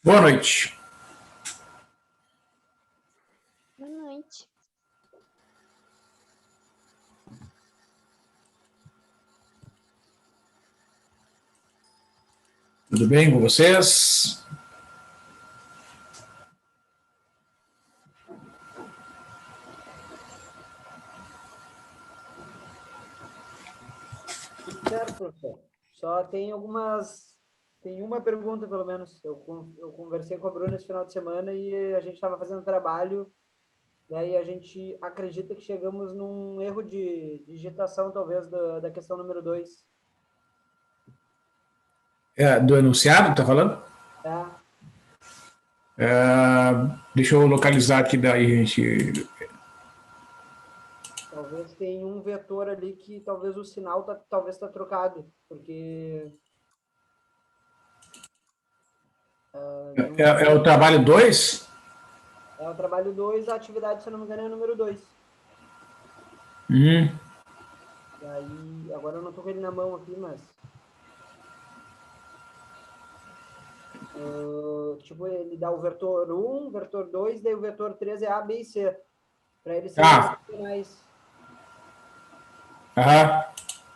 Boa noite. Boa noite. Tudo bem com vocês? Tudo certo, professor. Só tem algumas. Tem uma pergunta, pelo menos. Eu conversei com a Bruna esse final de semana e a gente estava fazendo trabalho, daí a gente acredita que chegamos num erro de digitação, talvez, da questão número 2. Do enunciado, tá falando? Tá? Deixa eu localizar aqui daí, gente. Talvez tenha um vetor ali que talvez o sinal talvez está trocado, porque É o trabalho 2? é o trabalho 2, a atividade, se eu não me engano, é o número 2. Daí, agora eu não estou com ele na mão aqui, mas tipo, ele dá o vetor 1, vetor 2, daí o vetor 3 é A, B e C. Para eles serem racionais. Aham.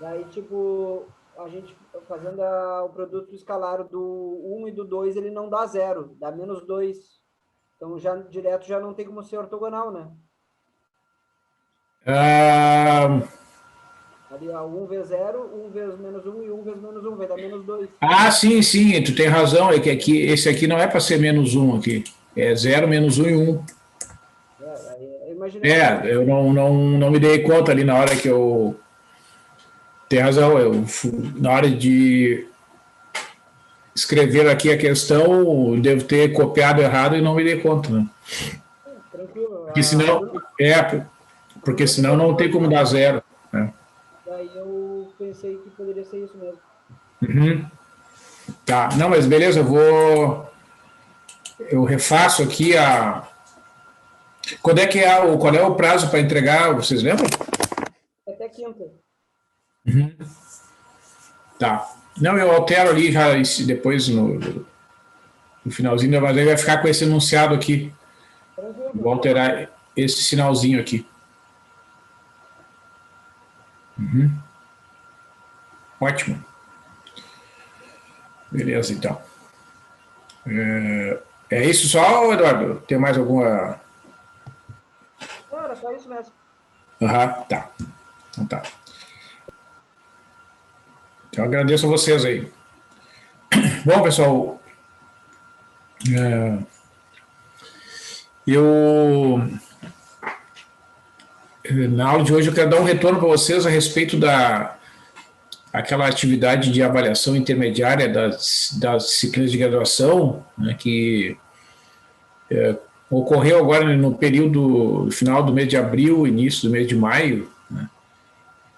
Daí, tipo, a gente fazendo o produto escalar do 1 e do 2, ele não dá 0, dá menos 2. Então, já direto já não tem como ser ortogonal, né? Ali, ó, 1 vezes 0, 1 vezes menos 1 e 1 vezes menos 1, vai dar menos 2. Sim, tu tem razão. É que aqui, esse aqui não é para ser menos 1 aqui. É 0, menos 1 e 1. Eu imaginei que... Eu não me dei conta ali na hora que eu... Tem razão, na hora de escrever aqui a questão, devo ter copiado errado e não me dei conta, né? Tranquilo. Porque senão não tem como dar 0. Né? Daí eu pensei que poderia ser isso mesmo. Tá, não, mas beleza, eu refaço aqui qual é o prazo para entregar, vocês lembram? Até quinta. Tá. Não, eu altero ali já depois no finalzinho, mas aí vai ficar com esse enunciado aqui. Vou alterar esse sinalzinho aqui. Ótimo. Beleza, então. É isso só, Eduardo? Tem mais alguma... Não, era só isso mesmo. Tá. Então tá. Então agradeço a vocês aí. Bom, pessoal, na aula de hoje eu quero dar um retorno para vocês a respeito aquela atividade de avaliação intermediária das disciplinas de graduação, né, que ocorreu agora no período final do mês de abril, início do mês de maio, né,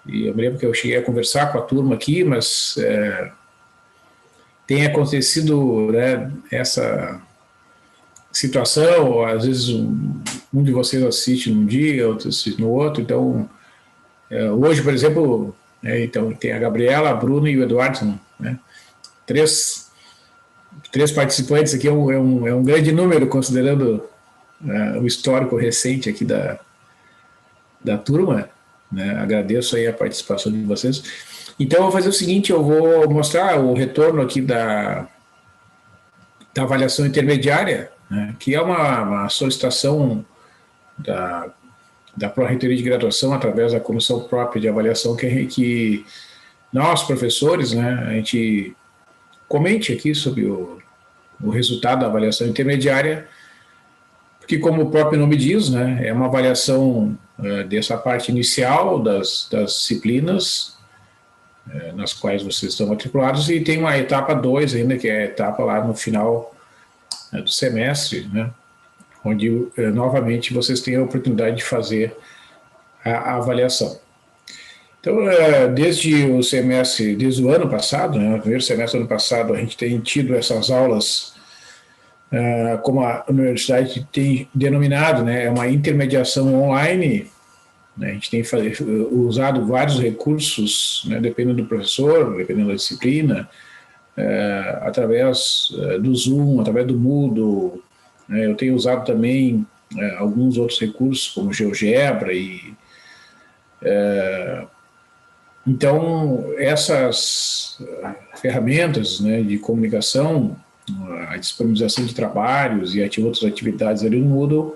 e eu me lembro que eu cheguei a conversar com a turma aqui, mas tem acontecido, né, essa situação, às vezes um de vocês assiste num dia, outro assiste no outro, então hoje, por exemplo, então tem a Gabriela, a Bruna e o Eduardo, né, três participantes aqui, é um grande número, considerando o histórico recente aqui da turma, né, agradeço aí a participação de vocês. Então eu vou fazer o seguinte, eu vou mostrar o retorno aqui da avaliação intermediária, né, que é uma solicitação da Pró-Reitoria de Graduação, através da Comissão Própria de Avaliação, que nós, professores, né, a gente comente aqui sobre o resultado da avaliação intermediária, porque, como o próprio nome diz, né, é uma avaliação dessa parte inicial das disciplinas nas quais vocês estão matriculados, e tem uma etapa 2 ainda, que é a etapa lá no final do semestre, né, onde novamente vocês têm a oportunidade de fazer a avaliação. Então, desde o ano passado, né, no primeiro semestre do ano passado, a gente tem tido essas aulas, como a universidade tem denominado, né, é uma intermediação online, né, a gente tem usado vários recursos, né, dependendo do professor, dependendo da disciplina, através do Zoom, através do Moodle. Eu tenho usado também alguns outros recursos, como GeoGebra. Então, essas ferramentas, né, de comunicação, a disponibilização de trabalhos e outras atividades ali no Moodle,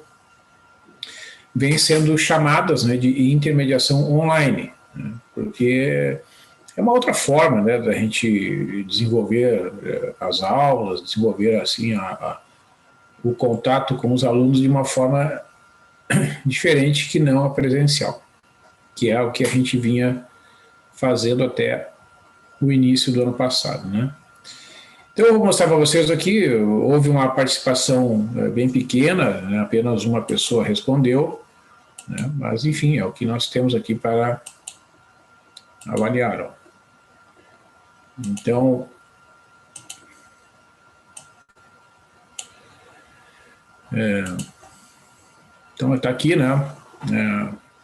vêm sendo chamadas, né, de intermediação online, né, porque é uma outra forma, né, da gente desenvolver as aulas, desenvolver assim o contato com os alunos de uma forma diferente que não a presencial, que é o que a gente vinha fazendo até o início do ano passado, né? Então, eu vou mostrar para vocês aqui, houve uma participação bem pequena, né, apenas uma pessoa respondeu, né, mas, enfim, é o que nós temos aqui para avaliar. Ó. Então, está aqui, né,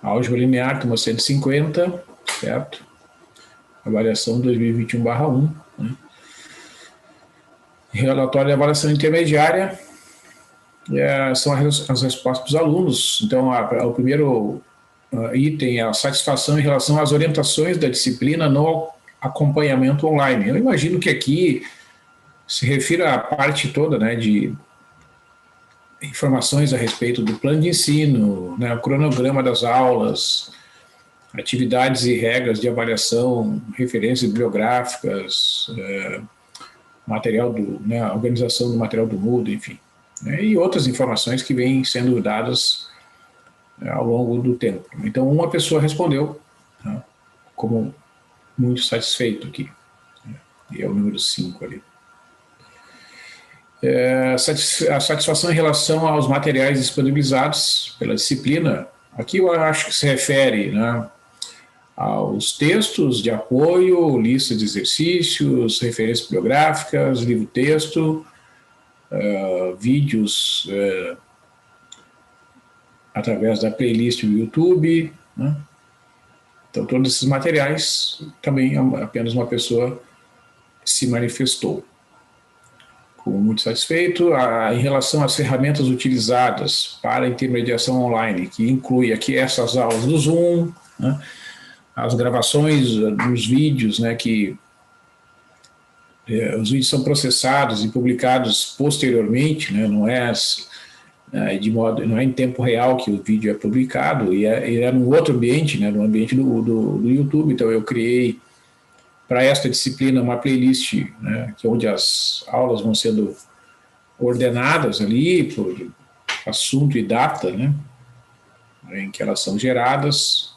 álgebra linear, turma 150, certo? Avaliação 2021/1, né? Relatório de avaliação intermediária, são as respostas dos alunos. Então, o primeiro item é a satisfação em relação às orientações da disciplina no acompanhamento online. Eu imagino que aqui se refira à parte toda, né, de informações a respeito do plano de ensino, né, o cronograma das aulas, atividades e regras de avaliação, referências bibliográficas, material né, organização do material do Moodle, enfim, né, e outras informações que vêm sendo dadas ao longo do tempo. Então, uma pessoa respondeu, né, como muito satisfeito aqui, né, e é o número 5 ali. A satisfação em relação aos materiais disponibilizados pela disciplina, aqui eu acho que se refere, né, aos textos de apoio, lista de exercícios, referências bibliográficas, livro-texto, vídeos através da playlist do YouTube, né? Então, todos esses materiais, também apenas uma pessoa se manifestou como muito satisfeito. Em relação às ferramentas utilizadas para a intermediação online, que inclui aqui essas aulas do Zoom, né? As gravações dos vídeos, né, que os vídeos são processados e publicados posteriormente, né, não é em tempo real que o vídeo é publicado, e é num outro ambiente, né, no ambiente do YouTube. Então, eu criei para esta disciplina uma playlist, né, onde as aulas vão sendo ordenadas ali por assunto e data, né, em que elas são geradas.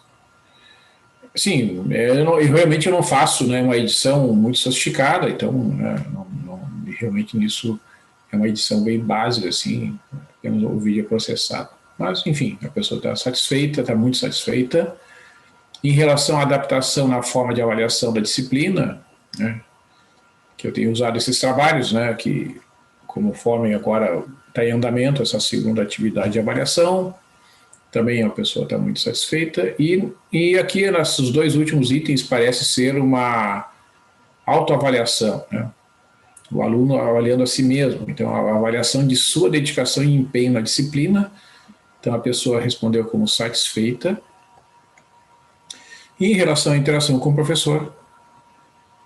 Sim, eu realmente não faço, né, uma edição muito sofisticada, então, né, realmente nisso é uma edição bem básica, assim, temos o vídeo processado. Mas, enfim, a pessoa está satisfeita, está muito satisfeita. Em relação à adaptação na forma de avaliação da disciplina, né, que eu tenho usado esses trabalhos, né, que, conforme agora está em andamento essa segunda atividade de avaliação, também a pessoa está muito satisfeita. E aqui, nesses dois últimos itens, parece ser uma autoavaliação, né? O aluno avaliando a si mesmo. Então, a avaliação de sua dedicação e empenho na disciplina. Então, a pessoa respondeu como satisfeita. E em relação à interação com o professor,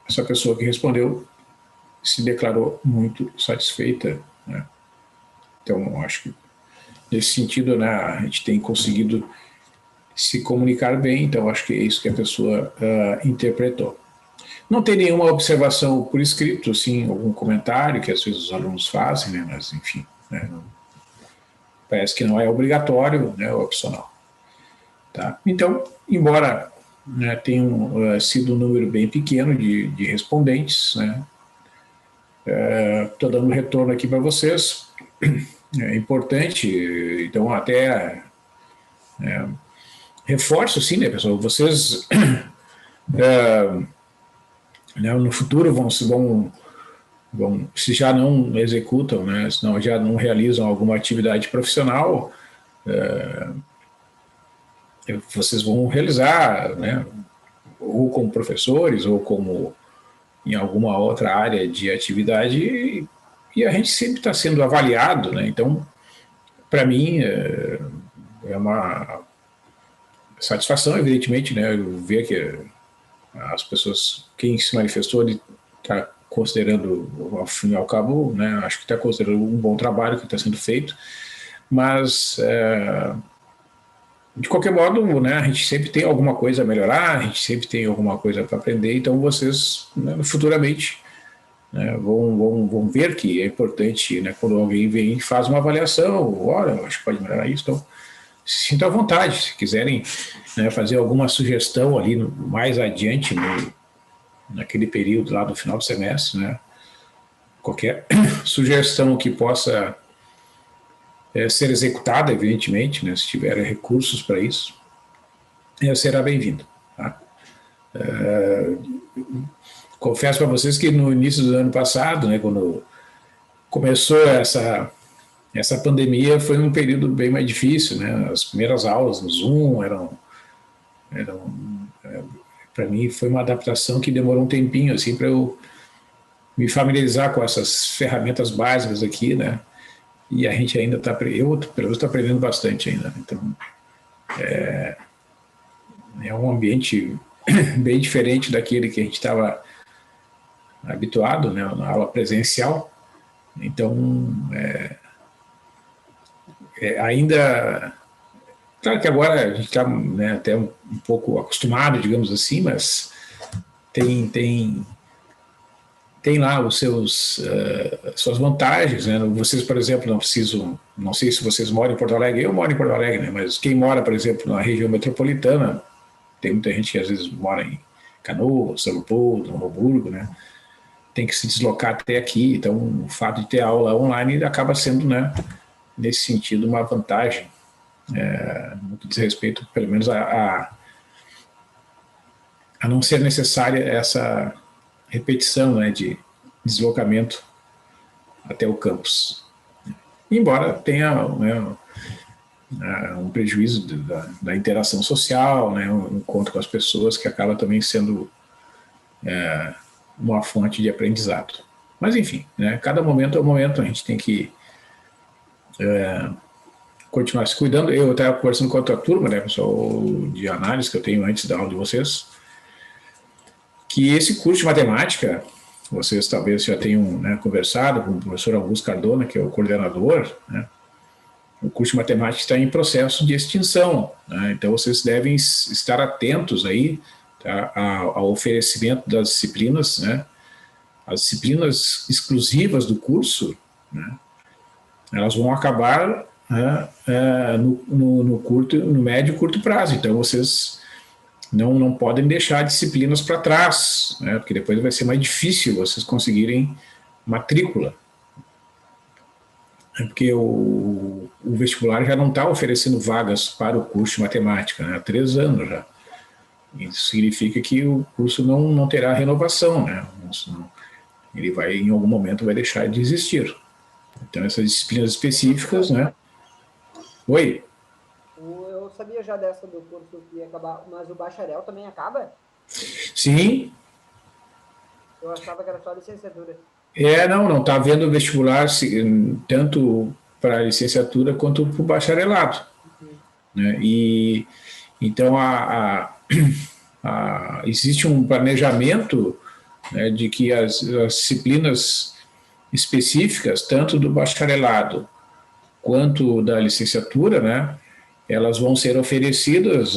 essa pessoa que respondeu se declarou muito satisfeita, né? Então, acho que nesse sentido, né, a gente tem conseguido se comunicar bem, então acho que é isso que a pessoa interpretou. Não tem nenhuma observação por escrito, assim, algum comentário que às vezes os alunos fazem, né, mas enfim, né, parece que não é obrigatório, né, é opcional. Tá? Então, embora, né, tenha sido um número bem pequeno de respondentes, né, estou dando retorno aqui para vocês. É importante, então até reforço, sim, né, pessoal, vocês né, no futuro vão, se já não executam, né, se não, já não realizam alguma atividade profissional, vocês vão realizar, né, ou como professores, ou como em alguma outra área de atividade e a gente sempre está sendo avaliado, né? Então, para mim, é uma satisfação, evidentemente, né? Ver que as pessoas, quem se manifestou, ele está considerando, ao fim e ao cabo, né? Acho que está considerando um bom trabalho que está sendo feito, mas de qualquer modo, né, a gente sempre tem alguma coisa a melhorar, a gente sempre tem alguma coisa para aprender, então vocês, né, futuramente, né, vão ver que é importante, né, quando alguém vem e faz uma avaliação, olha, eu acho que pode melhorar isso, então se sintam à vontade, se quiserem, né, fazer alguma sugestão ali mais adiante, naquele período lá do final do semestre, né, qualquer sugestão que possa ser executada, evidentemente, né, se tiver recursos para isso, será bem-vindo. Tá? Confesso para vocês que no início do ano passado, né, quando começou essa pandemia, foi um período bem mais difícil, né? As primeiras aulas no Zoom eram para mim foi uma adaptação que demorou um tempinho assim para eu me familiarizar com essas ferramentas básicas aqui, né? E a gente ainda está, eu pelo menos estou aprendendo bastante ainda. Então é um ambiente bem diferente daquele que a gente estava habituado, né, na aula presencial. Então, ainda... Claro que agora a gente está, né, até um pouco acostumado, digamos assim, mas tem lá os suas vantagens, né? Vocês, por exemplo, não precisam... Não sei se vocês moram em Porto Alegre, eu moro em Porto Alegre, né, mas quem mora, por exemplo, na região metropolitana, tem muita gente que às vezes mora em Canoas, São Paulo, Novo Hamburgo, né? Tem que se deslocar até aqui, então o fato de ter aula online acaba sendo, né, nesse sentido, uma vantagem, no que diz respeito, pelo menos, a não ser necessária essa repetição, né, de deslocamento até o campus. Embora tenha, né, um prejuízo da interação social, né, um encontro com as pessoas, que acaba também sendo uma fonte de aprendizado. Mas, enfim, né, cada momento é um momento, a gente tem que continuar se cuidando. Eu estava conversando com a outra turma, né, pessoal de análise que eu tenho antes da aula de vocês, que esse curso de matemática, vocês talvez já tenham, né, conversado com o professor Augusto Cardona, que é o coordenador, né, o curso de matemática está em processo de extinção, né, então vocês devem estar atentos aí, tá, ao oferecimento das disciplinas, né, as disciplinas exclusivas do curso, né, elas vão acabar, né, no médio e curto prazo, então vocês não podem deixar disciplinas para trás, né, porque depois vai ser mais difícil vocês conseguirem matrícula. Porque o vestibular já não está oferecendo vagas para o curso de matemática, né, há 3 anos já. Isso significa que o curso não terá renovação, né? Ele vai, em algum momento, vai deixar de existir. Então, essas disciplinas específicas, né? Oi? Eu sabia já dessa do curso que ia acabar, mas o bacharel também acaba? Sim. Eu achava que era só licenciatura. Não está havendo vestibular tanto para a licenciatura quanto para o bacharelado. Né? E, então, existe um planejamento, né, de que as disciplinas específicas, tanto do bacharelado quanto da licenciatura, né, elas vão ser oferecidas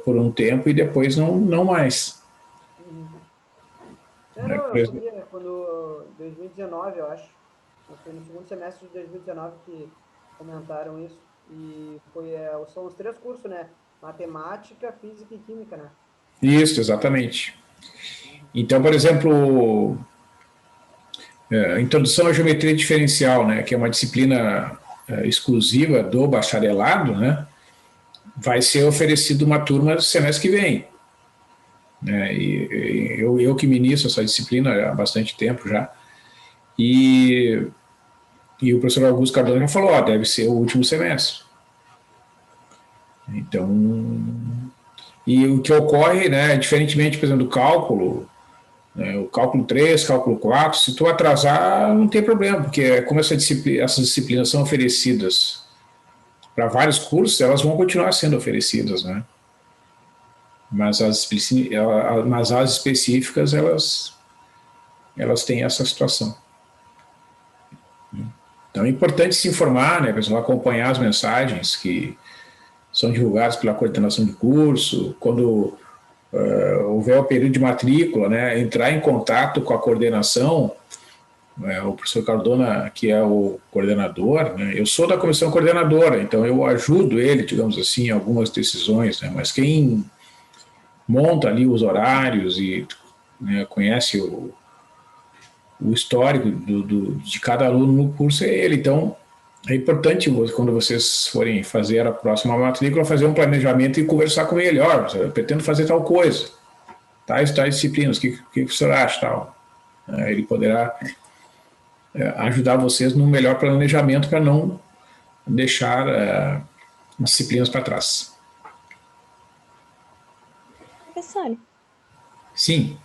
por um tempo e depois não mais. Eu sabia, quando 2019, eu acho. Foi no segundo semestre de 2019 que comentaram isso. E são os 3 cursos, né? Matemática, física e química, né? Isso, exatamente. Então, por exemplo, a introdução à geometria diferencial, né, que é uma disciplina exclusiva do bacharelado, né, vai ser oferecido uma turma no semestre que vem. Né, e eu que ministro essa disciplina há bastante tempo já, e o professor Augusto Cardona já falou, deve ser o último semestre. Então, e o que ocorre, né, diferentemente, por exemplo, do cálculo, O cálculo 3, cálculo 4, se tu atrasar, não tem problema, porque como essas disciplinas são oferecidas para vários cursos, elas vão continuar sendo oferecidas, né? Mas as específicas, elas têm essa situação. Então é importante se informar, né, pessoal, acompanhar as mensagens que são divulgadas pela coordenação de curso, quando houver o período de matrícula, né, entrar em contato com a coordenação, o professor Cardona, que é o coordenador, né, eu sou da comissão coordenadora, então eu ajudo ele, digamos assim, em algumas decisões, né, mas quem monta ali os horários e, né, conhece o histórico de cada aluno no curso é ele. Então, é importante, quando vocês forem fazer a próxima matrícula, fazer um planejamento e conversar com ele. Eu pretendo fazer tal coisa, tais disciplinas, o que o senhor acha? Tal? Ele poderá ajudar vocês no melhor planejamento para não deixar disciplinas para trás. Professor, Sim.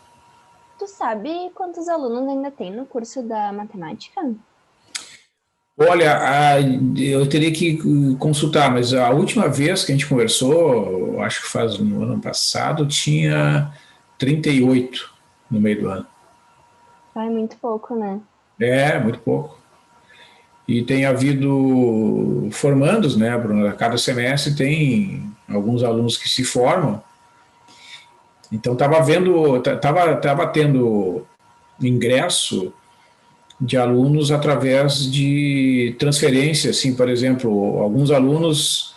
tu sabe quantos alunos ainda tem no curso da matemática? Olha, eu teria que consultar, mas a última vez que a gente conversou, acho que faz no ano passado, tinha 38 no meio do ano. É muito pouco, né? É, muito pouco. E tem havido formandos, né, Bruno? A cada semestre tem alguns alunos que se formam. Então, estava tendo ingresso de alunos através de transferência, assim, por exemplo, alguns alunos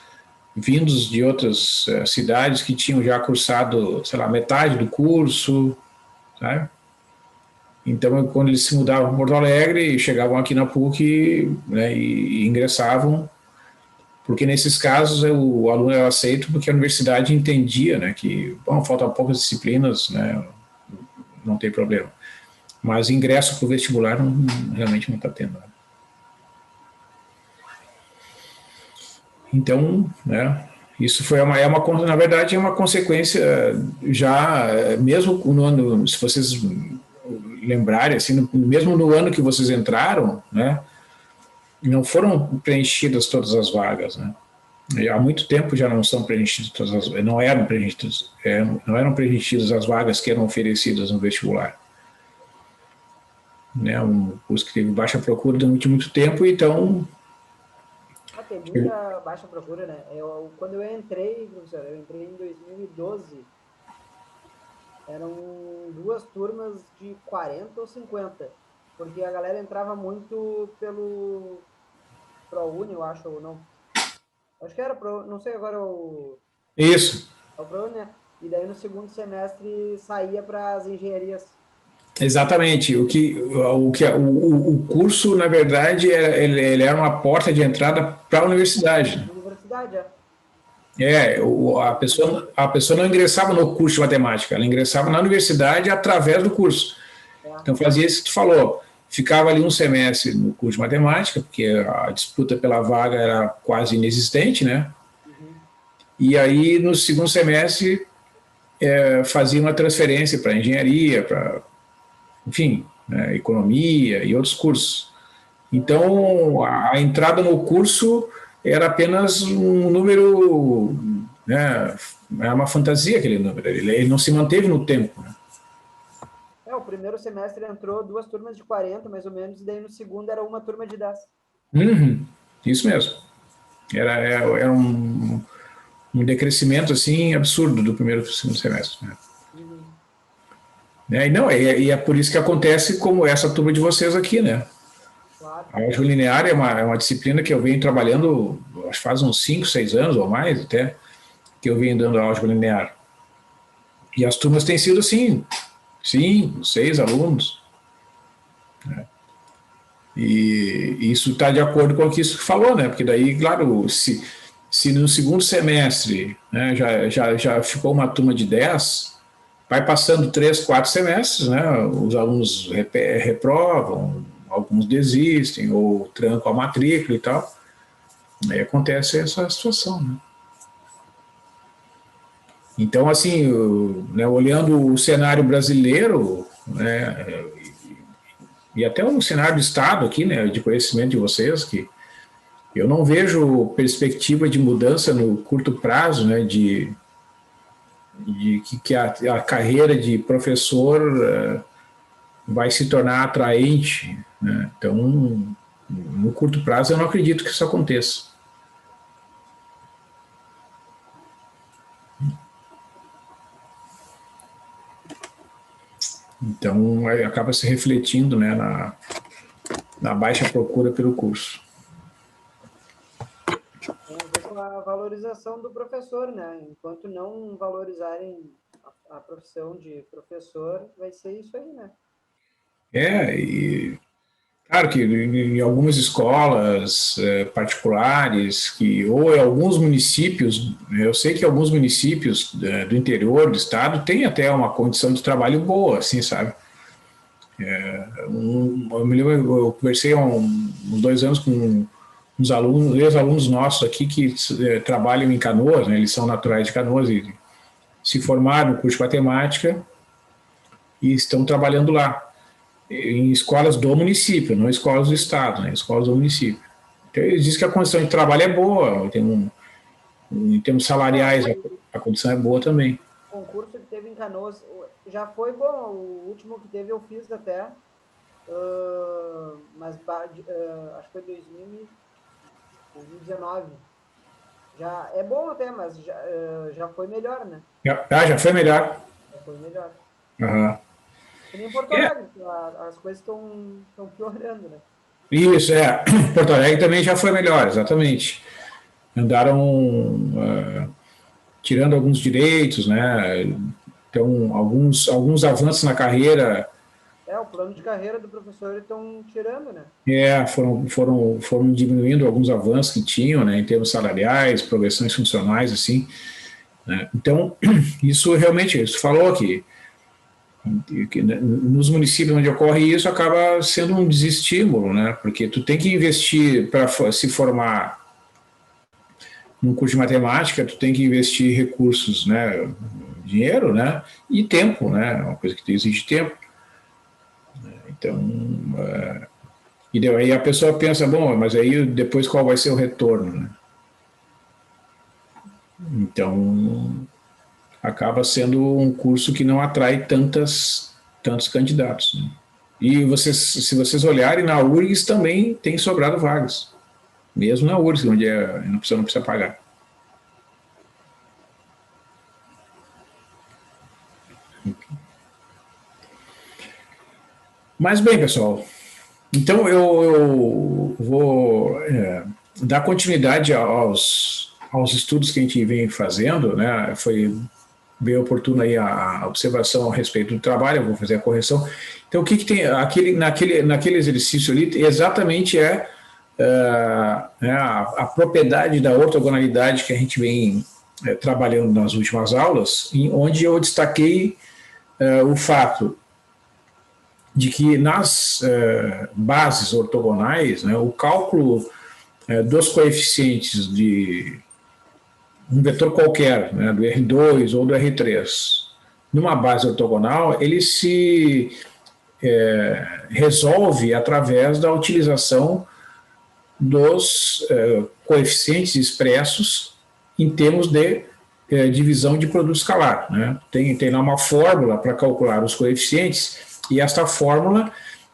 vindos de outras cidades que tinham já cursado, sei lá, metade do curso, sabe? Então, quando eles se mudavam para Porto Alegre, chegavam aqui na PUC, né, e ingressavam, porque nesses casos o aluno era aceito porque a universidade entendia, né, que, bom, faltam poucas disciplinas, né, não tem problema. Mas ingresso para o vestibular realmente não está tendo. Né? Então, né, isso foi na verdade, é uma consequência já, mesmo no ano, se vocês lembrarem, assim, mesmo no ano que vocês entraram, né, não foram preenchidas todas as vagas, né? E há muito tempo já não são preenchidas todas as, não eram preenchidas as vagas que eram oferecidas no vestibular. Né, um curso que teve baixa procura durante muito tempo, então... Tem muita baixa procura, né? Quando eu entrei, professor, eu entrei em 2012, eram 2 turmas de 40 ou 50, porque a galera entrava muito pelo ProUni, eu acho, ou não. Acho que era não sei agora o... Isso. É o ProUni, né? E daí no segundo semestre saía para as engenharias. Exatamente. O curso, na verdade, ele era uma porta de entrada para a universidade. Universidade, é. A pessoa não ingressava no curso de matemática, ela ingressava na universidade através do curso. Então fazia isso que tu falou. Ficava ali um semestre no curso de matemática, porque a disputa pela vaga era quase inexistente, né? E aí, no segundo semestre, fazia uma transferência para engenharia, para, enfim, né, economia e outros cursos. Então, a entrada no curso era apenas um número, né, era uma fantasia aquele número, ele não se manteve no tempo. Né? O primeiro semestre entrou 2 turmas de 40, mais ou menos, e daí no segundo era uma turma de 10. Isso mesmo. Era um decrescimento assim absurdo do primeiro para o segundo semestre. Né? E é por isso que acontece como essa turma de vocês aqui, né? Claro. A álgebra linear é uma disciplina que eu venho trabalhando, acho que faz uns 5, 6 anos ou mais até, que eu venho dando álgebra linear. E as turmas têm sido assim, 5, 6 alunos. Né? E isso está de acordo com o que isso falou, né? Porque daí, claro, se no segundo semestre, né, já ficou uma turma de 10, vai passando 3, 4 semestres, né? Os alunos reprovam, alguns desistem ou trancam a matrícula e tal. Aí acontece essa situação, né? Então, assim, né, olhando o cenário brasileiro, né, e até um cenário do Estado aqui, né, de conhecimento de vocês, que eu não vejo perspectiva de mudança no curto prazo, né, de que a carreira de professor vai se tornar atraente, né? Então, no curto prazo, eu não acredito que isso aconteça. Então, acaba se refletindo, né, na baixa procura pelo curso. Tem a ver com a valorização do professor, né? Enquanto não valorizarem a profissão de professor, vai ser isso aí, né? E claro que em algumas escolas particulares, ou em alguns municípios, eu sei que alguns municípios do interior do estado têm até uma condição de trabalho boa, assim, sabe? Eu me lembro, eu conversei há uns 2 anos com uns alunos, ex-alunos nossos aqui que trabalham em Canoas, né? Eles são naturais de Canoas e se formaram no curso de matemática e estão trabalhando lá, em escolas do município, não escolas do estado, né? Escolas do município. Então, eles dizem que a condição de trabalho é boa, em termos salariais, a condição é boa também. O concurso que teve em Canoas já foi bom, o último que teve eu fiz até, mas acho que foi 2019. Já é bom até, mas já foi melhor, né? Já foi melhor. Já foi melhor. Uhum. Que nem Porto Alegre, as coisas estão piorando, né? Isso, Porto Alegre também já foi melhor, exatamente. Andaram tirando alguns direitos, né? Então, alguns avanços na carreira. O plano de carreira do professor estão tirando, né? Foram diminuindo alguns avanços que tinham, né? Em termos salariais, progressões funcionais, assim. Né? Então, isso realmente, isso falou que nos municípios onde ocorre isso acaba sendo um desestímulo, né? Porque tu tem que investir para se formar num curso de matemática, tu tem que investir recursos, né? Dinheiro, né? E tempo, né? Uma coisa que exige tempo. Então, e daí a pessoa pensa, bom, mas aí depois qual vai ser o retorno, né? Então, acaba sendo um curso que não atrai tantos candidatos. Né? E se vocês olharem, na URGS também tem sobrado vagas. Mesmo na URGS, onde não precisa pagar. Mas bem, pessoal, então eu vou dar continuidade aos estudos que a gente vem fazendo, né? Foi bem oportuna aí a observação a respeito do trabalho, eu vou fazer a correção. Então, o que tem naquele exercício ali exatamente a propriedade da ortogonalidade que a gente vem trabalhando nas últimas aulas, onde eu destaquei o fato de que nas bases ortogonais, né, o cálculo dos coeficientes de um vetor qualquer, né, do R2 ou do R3, numa base ortogonal, ele se resolve através da utilização dos coeficientes expressos em termos de divisão de produto escalar. Né? Tem lá uma fórmula para calcular os coeficientes e esta fórmula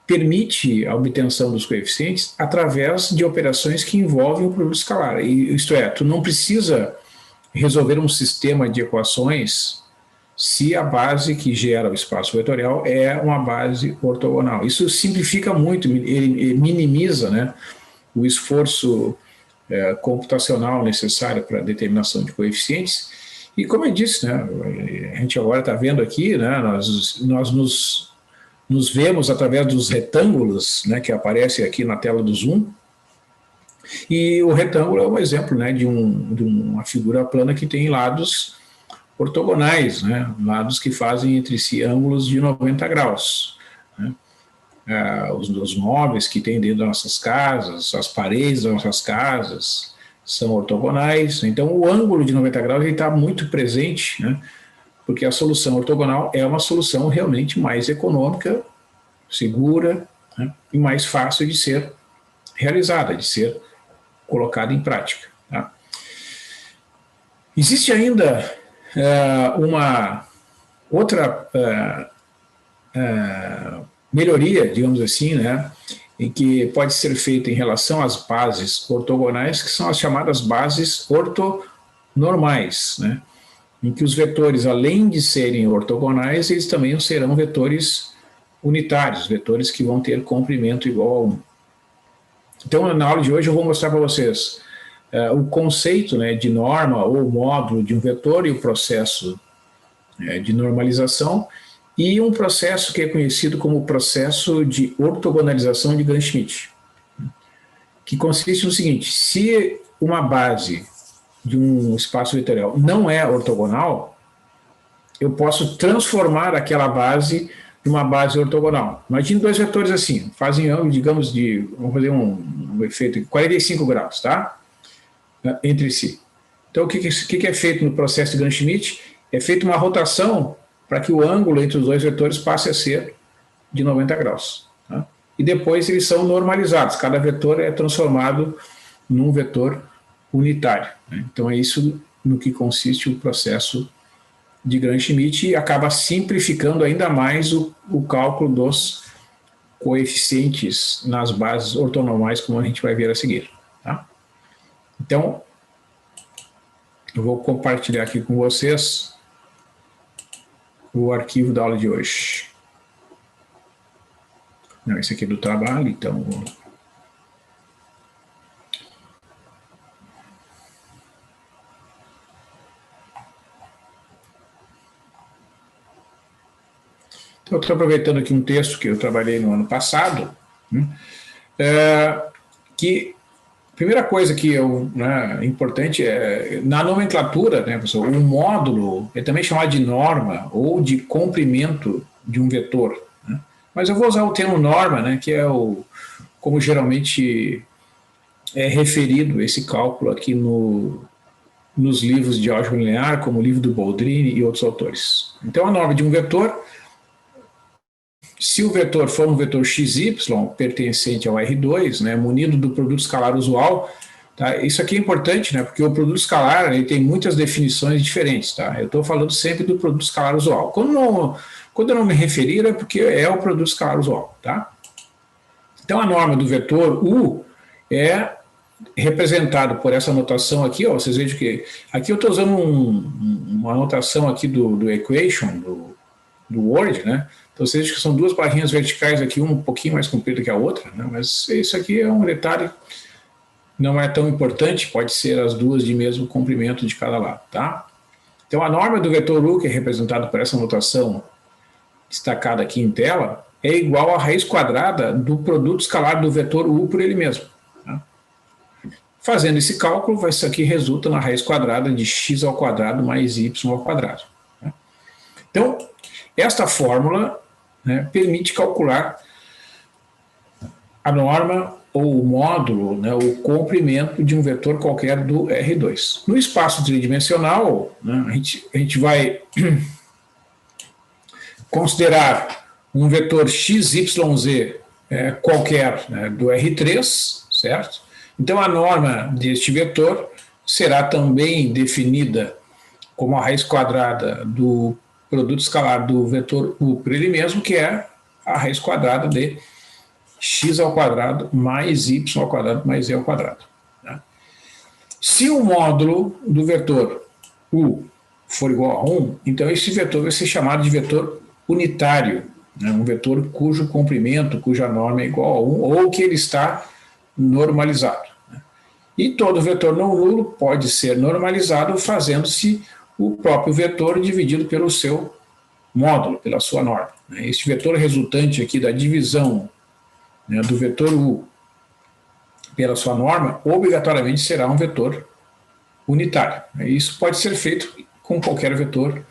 permite a obtenção dos coeficientes através de operações que envolvem o produto escalar. Isto é, tu não precisa resolver um sistema de equações se a base que gera o espaço vetorial é uma base ortogonal. Isso simplifica muito, ele minimiza, né, o esforço computacional necessário para a determinação de coeficientes. E como eu disse, né, a gente agora está vendo aqui, né, nós nos vemos através dos retângulos, né, que aparecem aqui na tela do Zoom, e o retângulo é um exemplo, né, de uma figura plana que tem lados ortogonais, né, lados que fazem entre si ângulos de 90 graus. Né. Os móveis que tem dentro das nossas casas, as paredes das nossas casas são ortogonais. Então, o ângulo de 90 graus está muito presente, né, porque a solução ortogonal é uma solução realmente mais econômica, segura, né, e mais fácil de ser realizada, de ser colocada em prática. Tá? Existe ainda uma outra melhoria, digamos assim, né, em que pode ser feita em relação às bases ortogonais, que são as chamadas bases ortonormais, né, em que os vetores, além de serem ortogonais, eles também serão vetores unitários, vetores que vão ter comprimento igual a 1. Então, na aula de hoje eu vou mostrar para vocês o conceito, né, de norma ou módulo de um vetor e o processo de normalização, e um processo que é conhecido como o processo de ortogonalização de Gram-Schmidt, que consiste no seguinte: se uma base de um espaço vetorial não é ortogonal, eu posso transformar aquela base em uma base ortogonal. Imagine dois vetores assim, fazem ângulo, digamos, vamos fazer um efeito de 45 graus, tá? Entre si. Então, o que é feito no processo de Gram-Schmidt? É feita uma rotação para que o ângulo entre os dois vetores passe a ser de 90 graus. Tá? E depois eles são normalizados, cada vetor é transformado num vetor unitário. Né? Então é isso no que consiste o processo de Gram-Schmidt, e acaba simplificando ainda mais o cálculo dos coeficientes nas bases ortonormais, como a gente vai ver a seguir. Tá? Então, eu vou compartilhar aqui com vocês o arquivo da aula de hoje. Não, esse aqui é do trabalho, então... Então, eu estou aproveitando aqui um texto que eu trabalhei no ano passado, né, que a primeira coisa que é importante é, na nomenclatura, né, pessoal, o módulo é também chamado de norma ou de comprimento de um vetor. Né? Mas eu vou usar o termo norma, né, que é como geralmente é referido esse cálculo aqui nos livros de álgebra linear, como o livro do Boldrini e outros autores. Então, a norma de um vetor, se o vetor for um vetor XY pertencente ao R2, né, munido do produto escalar usual, tá? Isso aqui é importante, né, porque o produto escalar ele tem muitas definições diferentes. Tá? Eu estou falando sempre do produto escalar usual. Quando eu não me referir é porque é o produto escalar usual. Tá? Então a norma do vetor U é representado por essa notação aqui. Ó, vocês vejam que aqui eu estou usando uma notação aqui do equation, do Word, né? Então, vocês vejam que são duas barrinhas verticais aqui, uma um pouquinho mais comprida que a outra, né? Mas isso aqui é um detalhe, não é tão importante, pode ser as duas de mesmo comprimento de cada lado, tá? Então, a norma do vetor U, que é representado por essa notação destacada aqui em tela, é igual à raiz quadrada do produto escalar do vetor U por ele mesmo. Tá? Fazendo esse cálculo, isso aqui resulta na raiz quadrada de x ao quadrado mais y ao quadrado. Tá? Então, esta fórmula, né, permite calcular a norma ou o módulo, né, o comprimento de um vetor qualquer do R2. No espaço tridimensional, né, a gente vai considerar um vetor XYZ qualquer, né, do R3, certo? Então a norma deste vetor será também definida como a raiz quadrada do produto escalar do vetor U por ele mesmo, que é a raiz quadrada de x ao quadrado mais y ao quadrado mais e ao quadrado. Tá? Se o módulo do vetor U for igual a 1, então esse vetor vai ser chamado de vetor unitário, né? Um vetor cujo comprimento, cuja norma é igual a 1, ou que ele está normalizado. Né? E todo vetor não nulo pode ser normalizado fazendo-se o próprio vetor dividido pelo seu módulo, pela sua norma. Este vetor resultante aqui da divisão, né, do vetor U pela sua norma, obrigatoriamente será um vetor unitário. Isso pode ser feito com qualquer vetor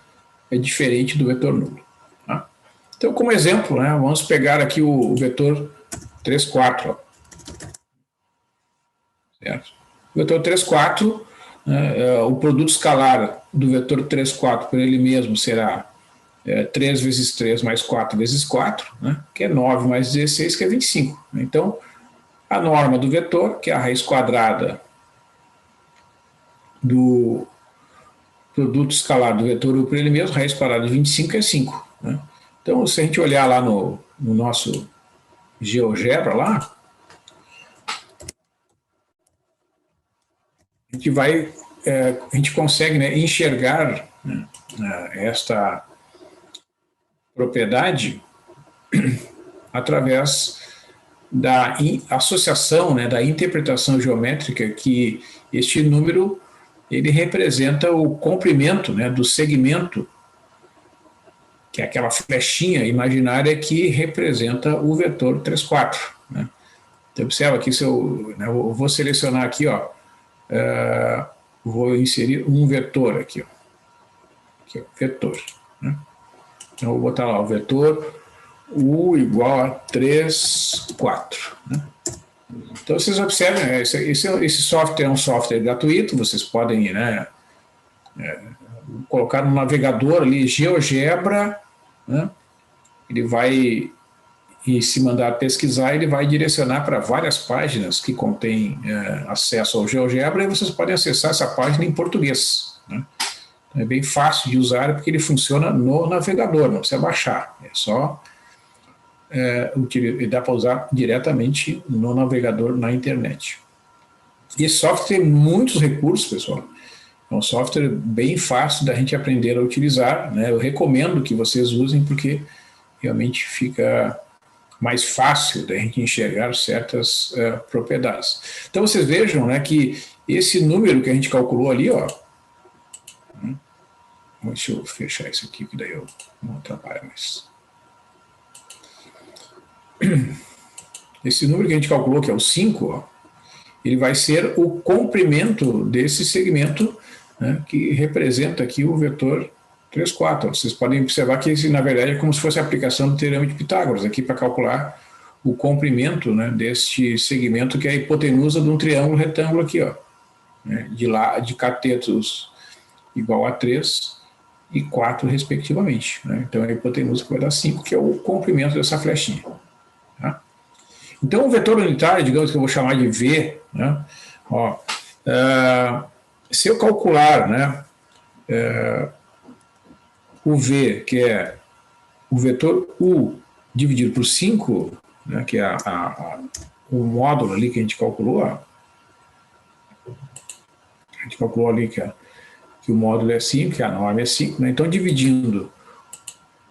diferente do vetor nulo. Tá? Então, como exemplo, né, vamos pegar aqui o vetor 3, 4. Ó. Certo? O vetor 3, 4, né, o produto escalar do vetor 3, 4 por ele mesmo será 3 vezes 3 mais 4 vezes 4, né, que é 9 mais 16, que é 25. Então, a norma do vetor, que é a raiz quadrada do produto escalar do vetor U por ele mesmo, raiz quadrada de 25 é 5. Né? Então, se a gente olhar lá no nosso GeoGebra lá, a gente consegue, né, enxergar, né, esta propriedade através da associação, né, da interpretação geométrica que este número ele representa o comprimento, né, do segmento, que é aquela flechinha imaginária que representa o vetor 3, 4. Né? Então, observa aqui, eu vou selecionar aqui, ó, vou inserir um vetor aqui, ó. Aqui, ó, vetor. Né? Então, eu vou botar lá o vetor U igual a 3, 4. Né? Então, vocês observam, esse software é um software gratuito, vocês podem, né, colocar no navegador ali, GeoGebra, né? Ele vai, e se mandar pesquisar, ele vai direcionar para várias páginas que contêm acesso ao GeoGebra, e vocês podem acessar essa página em português. Né? É bem fácil de usar, porque ele funciona no navegador, não precisa baixar, é só... dá para usar diretamente no navegador na internet. E esse software tem muitos recursos, pessoal. É um software bem fácil da gente aprender a utilizar, né? Eu recomendo que vocês usem, porque realmente fica mais fácil da gente enxergar certas propriedades. Então vocês vejam, né, que esse número que a gente calculou ali, ó, deixa eu fechar isso aqui, que daí eu não atrapalho mais. Esse número que a gente calculou, que é o 5, ó, ele vai ser o comprimento desse segmento, né, que representa aqui o vetor 3, 4. Vocês podem observar que esse, na verdade, é como se fosse a aplicação do teorema de Pitágoras, aqui para calcular o comprimento, né, deste segmento, que é a hipotenusa de um triângulo retângulo aqui, ó, né, de catetos igual a 3 e 4, respectivamente. Né? Então, a hipotenusa que vai dar 5, que é o comprimento dessa flechinha. Tá? Então, o vetor unitário, digamos que eu vou chamar de V, né? Ó, se eu calcular, né, o V, que é o vetor U dividido por 5, né, que é o módulo ali que a gente calculou, ó, a gente calculou ali que o módulo é 5, que a norma é 5, né? Então, dividindo,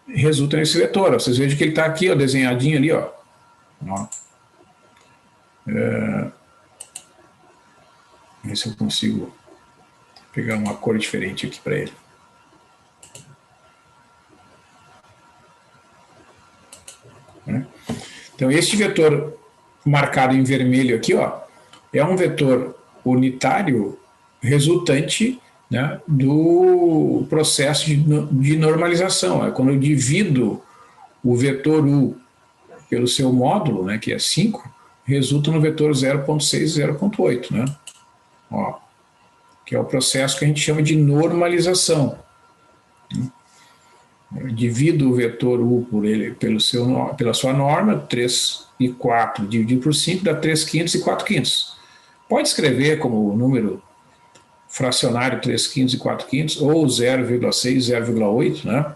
resulta nesse vetor. Ó. Vocês vejam que ele está aqui, ó, desenhadinho ali, ó. Ver se eu consigo pegar uma cor diferente aqui para ele. Então, este vetor marcado em vermelho aqui, ó, é um vetor unitário resultante, né, do processo de normalização. É quando eu divido o vetor U pelo seu módulo, né, que é 5, resulta no vetor 0,6 e 0,8, né? Ó, que é o processo que a gente chama de normalização. Eu divido o vetor U pela sua norma, 3 e 4 dividido por 5 dá 3/5 e 4/5. Pode escrever como número fracionário 3/5 e 4/5, ou 0,6, 0,8, né?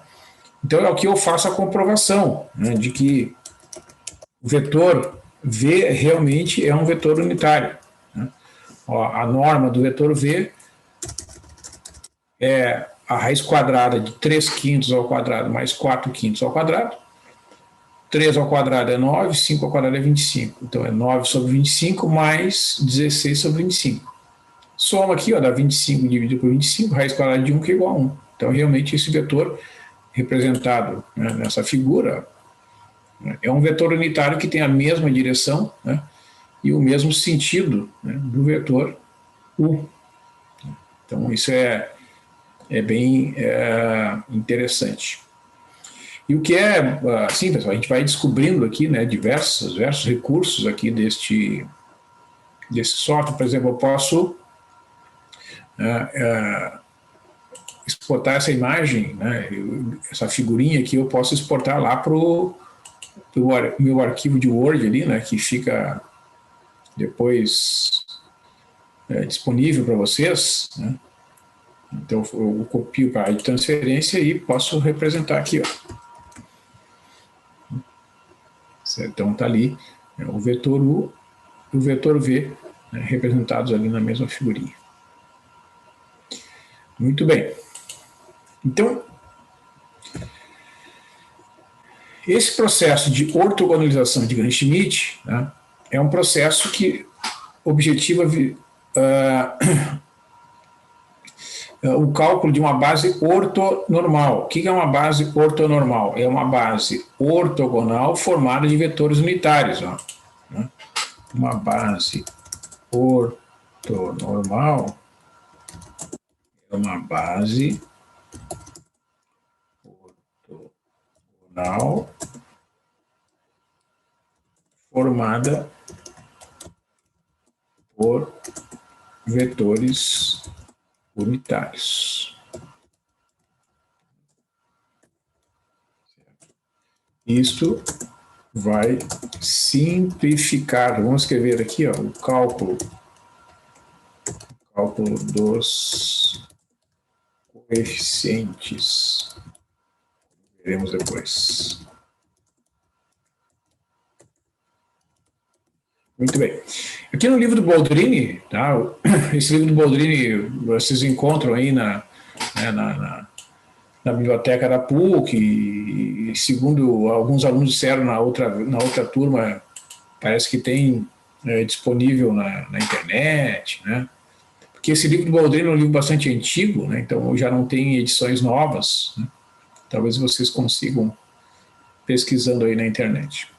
Então é o que eu faço a comprovação, né, de que o vetor V realmente é um vetor unitário. Né? Ó, a norma do vetor V é a raiz quadrada de 3/5 ao quadrado mais 4/5 ao quadrado. 3 ao quadrado é 9, 5 ao quadrado é 25. Então é 9 sobre 25 mais 16 sobre 25. Soma aqui, ó, dá 25 dividido por 25, raiz quadrada de 1 que é igual a 1. Então realmente esse vetor representado, né, nessa figura, né, é um vetor unitário que tem a mesma direção, né, e o mesmo sentido, né, do vetor U. Então isso é bem interessante. E o que é, assim, pessoal, a gente vai descobrindo aqui, né, diversos recursos aqui desse software. Por exemplo, eu posso exportar essa imagem, né, essa figurinha aqui, eu posso exportar lá para o meu arquivo de Word ali, né, que fica depois disponível para vocês, né? Então eu copio para a área de transferência e posso representar aqui, ó. Certo? Então está ali o vetor U e o vetor V, né, representados ali na mesma figurinha. Muito bem. Então, esse processo de ortogonalização de Gram-Schmidt, né, é um processo que objetiva o cálculo de uma base ortonormal. O que é uma base ortonormal? É uma base ortogonal formada de vetores unitários. Ó, né? Uma base ortonormal é uma base ortogonal formada por vetores unitários. Isto vai simplificar, vamos escrever aqui, ó, o cálculo dos coeficientes. Veremos depois. Muito bem. Aqui no livro do Boldrini, tá? Esse livro do Boldrini vocês encontram aí na biblioteca da PUC, e segundo alguns alunos disseram na outra turma, parece que tem disponível na internet, né? Porque esse livro do Boldrini é um livro bastante antigo, né? Então já não tem edições novas, né? Talvez vocês consigam pesquisando aí na internet.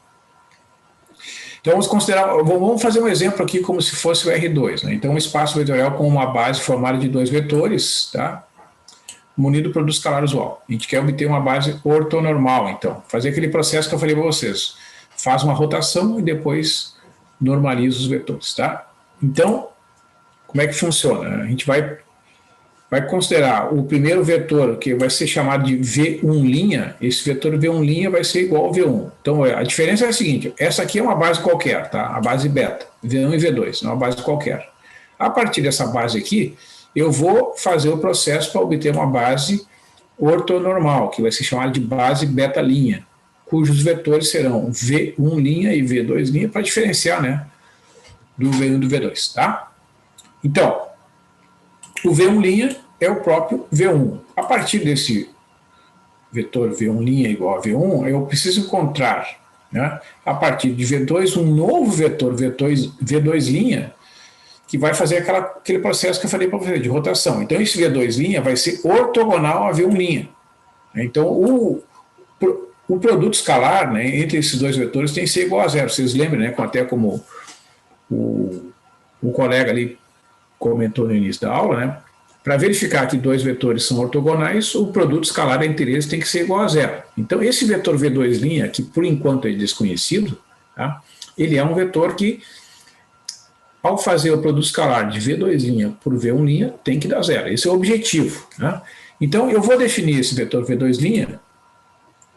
Então vamos fazer um exemplo aqui como se fosse o R2, né? Então um espaço vetorial com uma base formada de dois vetores, tá? Munido por produto escalar usual. A gente quer obter uma base ortonormal, então. Fazer aquele processo que eu falei para vocês. Faz uma rotação e depois normaliza os vetores, tá? Então, como é que funciona? A gente vai considerar o primeiro vetor, que vai ser chamado de V1', esse vetor V1' vai ser igual ao V1. Então, a diferença é a seguinte, essa aqui é uma base qualquer, tá? A base beta, V1 e V2, é uma base qualquer. A partir dessa base aqui, eu vou fazer o processo para obter uma base ortonormal, que vai ser chamada de base beta', cujos vetores serão V1' e V2', para diferenciar, né, do V1 e do V2, tá? Então, o V1' é o próprio V1. A partir desse vetor V1' igual a V1, eu preciso encontrar, né, a partir de V2, um novo vetor V2', que vai fazer aquele processo que eu falei para você, de rotação. Então, esse V2' vai ser ortogonal a V1'. Então, o produto escalar, né, entre esses dois vetores tem que ser igual a zero. Vocês lembram, né, até como o colega ali comentou no início da aula, né? Para verificar que dois vetores são ortogonais, o produto escalar entre eles tem que ser igual a zero. Então, esse vetor V2', que por enquanto é desconhecido, tá? Ele é um vetor que, ao fazer o produto escalar de V2' por V1', tem que dar zero. Esse é o objetivo, né? Então, eu vou definir esse vetor V2'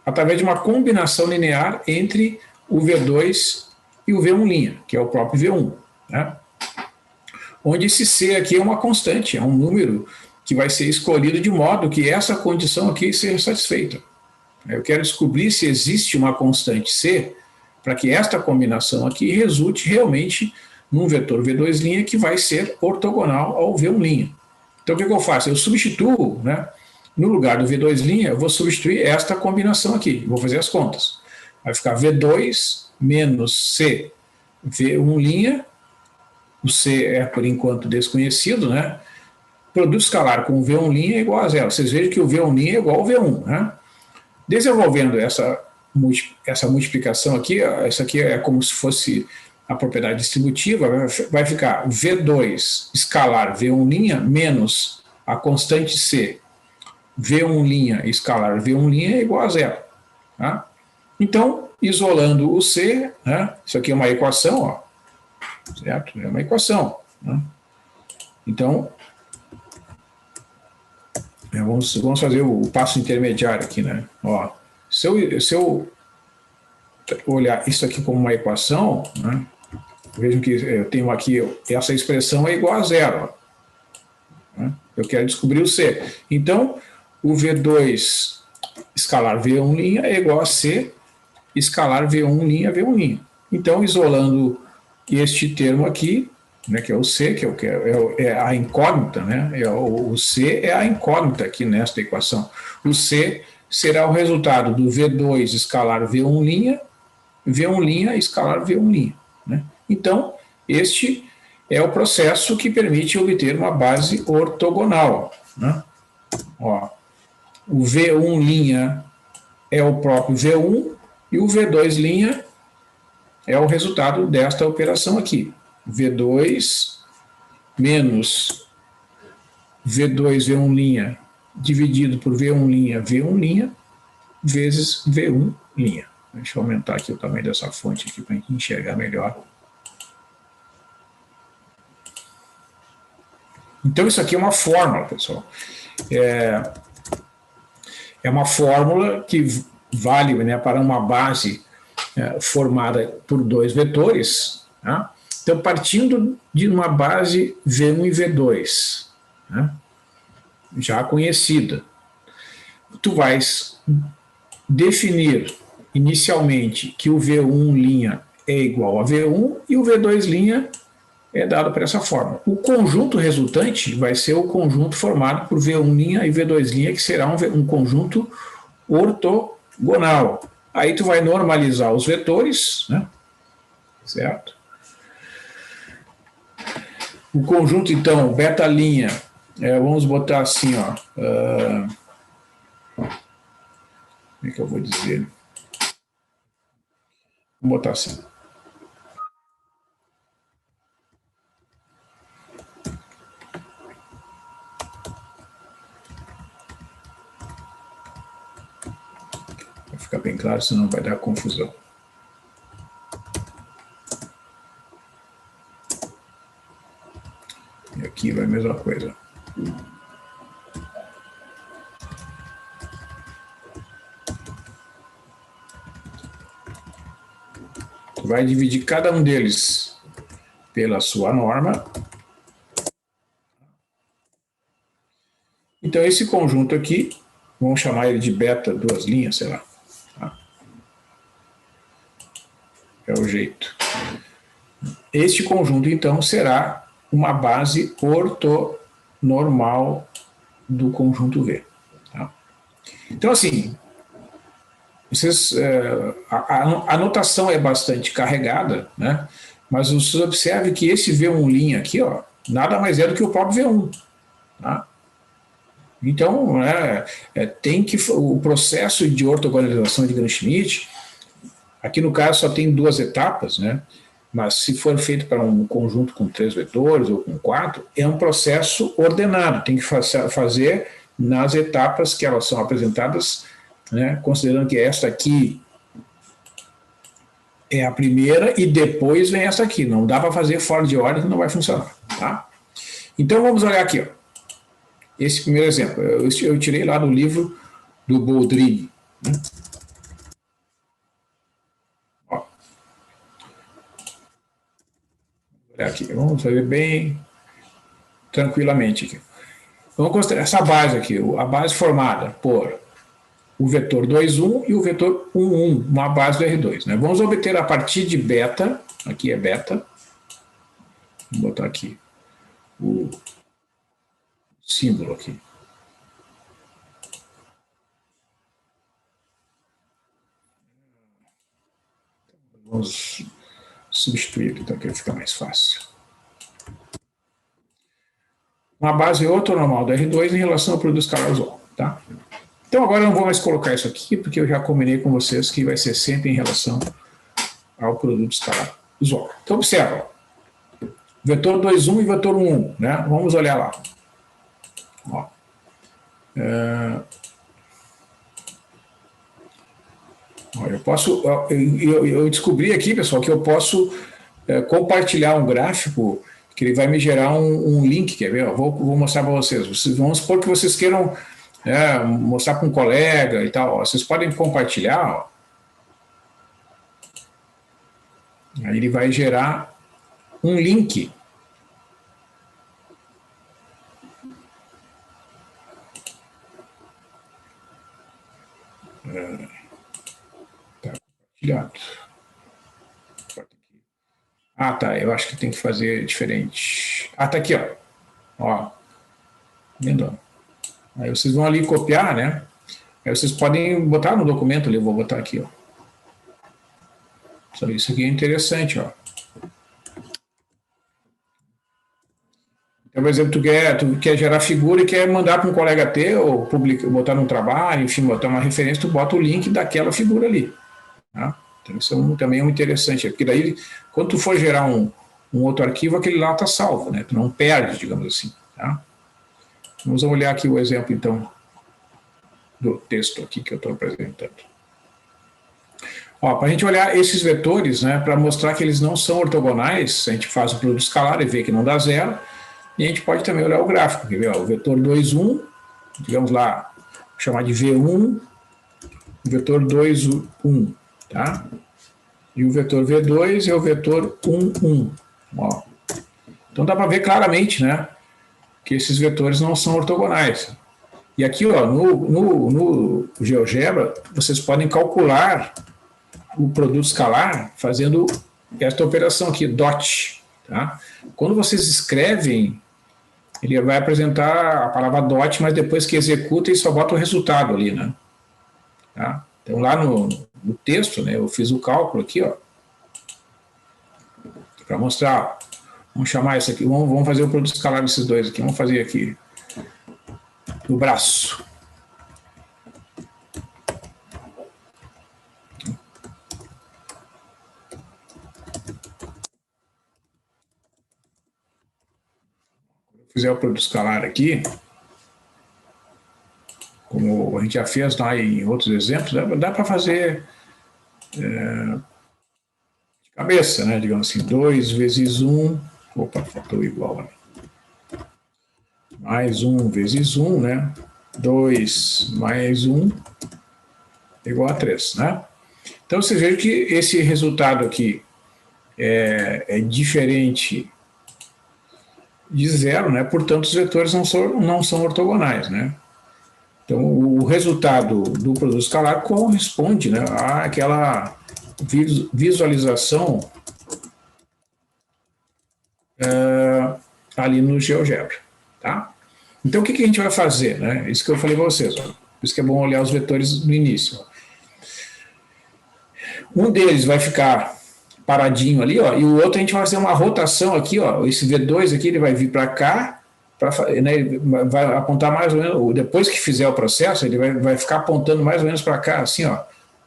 através de uma combinação linear entre o V2 e o V1', que é o próprio V1, né? Onde esse C aqui é uma constante, é um número que vai ser escolhido de modo que essa condição aqui seja satisfeita. Eu quero descobrir se existe uma constante C para que esta combinação aqui resulte realmente num vetor V2' que vai ser ortogonal ao V1'. Então o que eu faço? Eu substituo, né, no lugar do V2', eu vou substituir esta combinação aqui, vou fazer as contas. Vai ficar V2 menos C V1', o C é, por enquanto, desconhecido, né? Produto escalar com o V1' é igual a zero. Vocês vejam que o V1' é igual ao V1, né? Desenvolvendo essa multiplicação aqui, essa aqui é como se fosse a propriedade distributiva, vai ficar V2 escalar V1' menos a constante C V1' escalar V1' é igual a zero. Tá? Então, isolando o C, né? Isso aqui é uma equação, ó. Certo? É uma equação. Né? Então, Vamos fazer o passo intermediário aqui, né? Ó, se eu olhar isso aqui como uma equação, né? Vejam que eu tenho aqui, essa expressão é igual a zero. Ó, né? Eu quero descobrir o C. Então, o V2 escalar V1' é igual a C escalar V1', V1'. Então, isolando este termo aqui, né, que é o C, é a incógnita, né? O C é a incógnita aqui nesta equação. O C será o resultado do V2 escalar V1', V1' escalar V1'. Né? Então, este é o processo que permite obter uma base ortogonal. Né? Ó, o V1' é o próprio V1 e o V2' é o resultado desta operação aqui. V2 menos V2 V1' dividido por V1', V1', vezes V1'. Deixa eu aumentar aqui o tamanho dessa fonte aqui para a gente enxergar melhor. Então isso aqui é uma fórmula, pessoal. É uma fórmula que vale, né, para uma base formada por dois vetores. Tá? Então, partindo de uma base V1 e V2, né, já conhecida, tu vais definir inicialmente que o V1' é igual a V1 e o V2' é dado por essa forma. O conjunto resultante vai ser o conjunto formado por V1' e V2', que será um conjunto ortogonal. Aí tu vai normalizar os vetores, né? Certo? O conjunto, então, beta', vamos botar assim, ó. Como é que eu vou dizer? Vamos botar assim. Vai ficar bem claro, senão vai dar confusão. E aqui vai a mesma coisa. Vai dividir cada um deles pela sua norma. Então, esse conjunto aqui, vamos chamar ele de beta, duas linhas, sei lá. Tá? É o jeito. Este conjunto, então, será uma base ortonormal do conjunto V. Tá? Então, assim, a notação é bastante carregada, né? Mas vocês observem que esse V1' aqui, ó, nada mais é do que o próprio V1. Tá? Então, o processo de ortogonalização de Gram-Schmidt, aqui no caso só tem duas etapas, né? Mas se for feito para um conjunto com 3 vetores ou com 4, é um processo ordenado, tem que fazer nas etapas que elas são apresentadas, né? Considerando que esta aqui é a primeira e depois vem essa aqui. Não dá para fazer fora de ordem que não vai funcionar. Tá? Então vamos olhar aqui. Ó. Esse primeiro exemplo. Eu tirei lá do livro do Boldrini. Né? Ó. Aqui. Vamos fazer bem tranquilamente aqui. Vamos considerar essa base aqui, a base formada por o vetor 2,1 e o vetor 1,1, uma base do R2. Né? Vamos obter a partir de beta, aqui é beta, vou botar aqui o símbolo aqui. Vamos substituir aqui, então, que fica mais fácil. Uma base ortonormal do R2 em relação ao produto escalar usual. Tá? Então agora eu não vou mais colocar isso aqui, porque eu já combinei com vocês que vai ser sempre em relação ao produto escalar usual. Então observa, vetor 2,1 e vetor 1,1, né? Vamos olhar lá. Ó. Eu descobri aqui, pessoal, que eu posso compartilhar um gráfico que ele vai me gerar um link, quer ver? Vou mostrar para vocês. Vamos supor que vocês queiram mostrar para um colega e tal. Ó, vocês podem compartilhar, ó. Aí ele vai gerar um link. Tá compartilhado. Ah, tá. Eu acho que tem que fazer diferente. Ah, tá aqui, ó. Ó. Vendo? Aí vocês vão ali copiar, né? Aí vocês podem botar no documento ali. Eu vou botar aqui, ó. Isso aqui é interessante, ó. Então, por exemplo, tu quer gerar figura e quer mandar para um colega teu, ou botar no trabalho, enfim, botar uma referência, tu bota o link daquela figura ali. Tá? Então, isso também é um interessante, porque daí, quando tu for gerar um outro arquivo, aquele lá está salvo, né? Tu não perde, digamos assim. Tá? Vamos olhar aqui o exemplo, então, do texto aqui que eu estou apresentando. Para a gente olhar esses vetores, né, para mostrar que eles não são ortogonais, a gente faz o produto escalar e vê que não dá zero, e a gente pode também olhar o gráfico, quer ver? Ó, o vetor 2, 1, digamos lá, vou chamar de V1, o vetor 2, 1, tá? E o vetor V2 é o vetor 1, 1. Ó. Então dá para ver claramente, né, que esses vetores não são ortogonais. E aqui, ó, no GeoGebra, vocês podem calcular o produto escalar fazendo esta operação aqui, dot. Tá? Quando vocês escrevem, ele vai apresentar a palavra dot, mas depois que executa, ele só bota o resultado ali, né? Tá? Então lá no texto, né, eu fiz o cálculo aqui, ó, para mostrar. Vamos chamar isso aqui, vamos fazer o produto escalar desses dois aqui. Vamos fazer aqui no braço. Fizer o produto escalar aqui, como a gente já fez lá em outros exemplos, dá para fazer de cabeça, né? Digamos assim, 2 vezes 1, opa, faltou igual, né? Mais 1 vezes 1, né? 2 mais 1 igual a 3, né? Então, vocês vejam que esse resultado aqui é diferente de zero, né? Portanto, os vetores não são ortogonais, né? Então, o resultado do produto escalar corresponde, né, àquela visualização ali no GeoGebra, tá? Então, o que a gente vai fazer, né? Isso que eu falei para vocês, ó. Por isso que é bom olhar os vetores no início. Um deles vai ficar paradinho ali, ó, e o outro a gente vai fazer uma rotação aqui, ó. Esse V2 aqui ele vai vir para cá, né, ele vai apontar mais ou menos, depois que fizer o processo, ele vai ficar apontando mais ou menos para cá, assim, ó,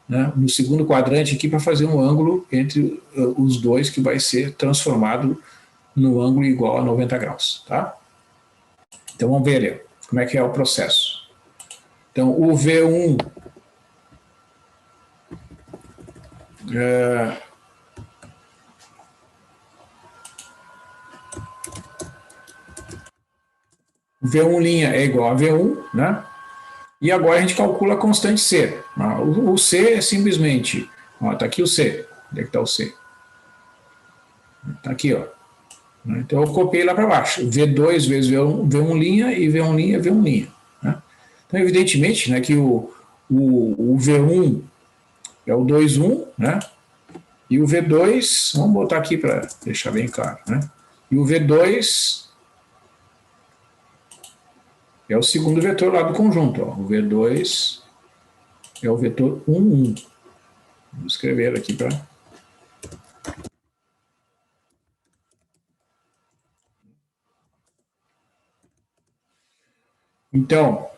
né, no segundo quadrante aqui, para fazer um ângulo entre os dois que vai ser transformado no ângulo igual a 90 graus, tá? Então vamos ver ali como é que é o processo. Então o V1 V1' é igual a V1, né? E agora a gente calcula a constante C. O C é simplesmente, está aqui o C. Onde é que está o C? Está aqui, ó. Então eu copiei lá para baixo. V2 vezes V1' e V1' V1'. Né? Então, evidentemente, né, que o V1 é o 2, 1, né? E o V2, vamos botar aqui para deixar bem claro, né? E o V2 é o segundo vetor lá do conjunto. Ó. O V2 é o vetor 1, 1. Vou escrever aqui para... Então,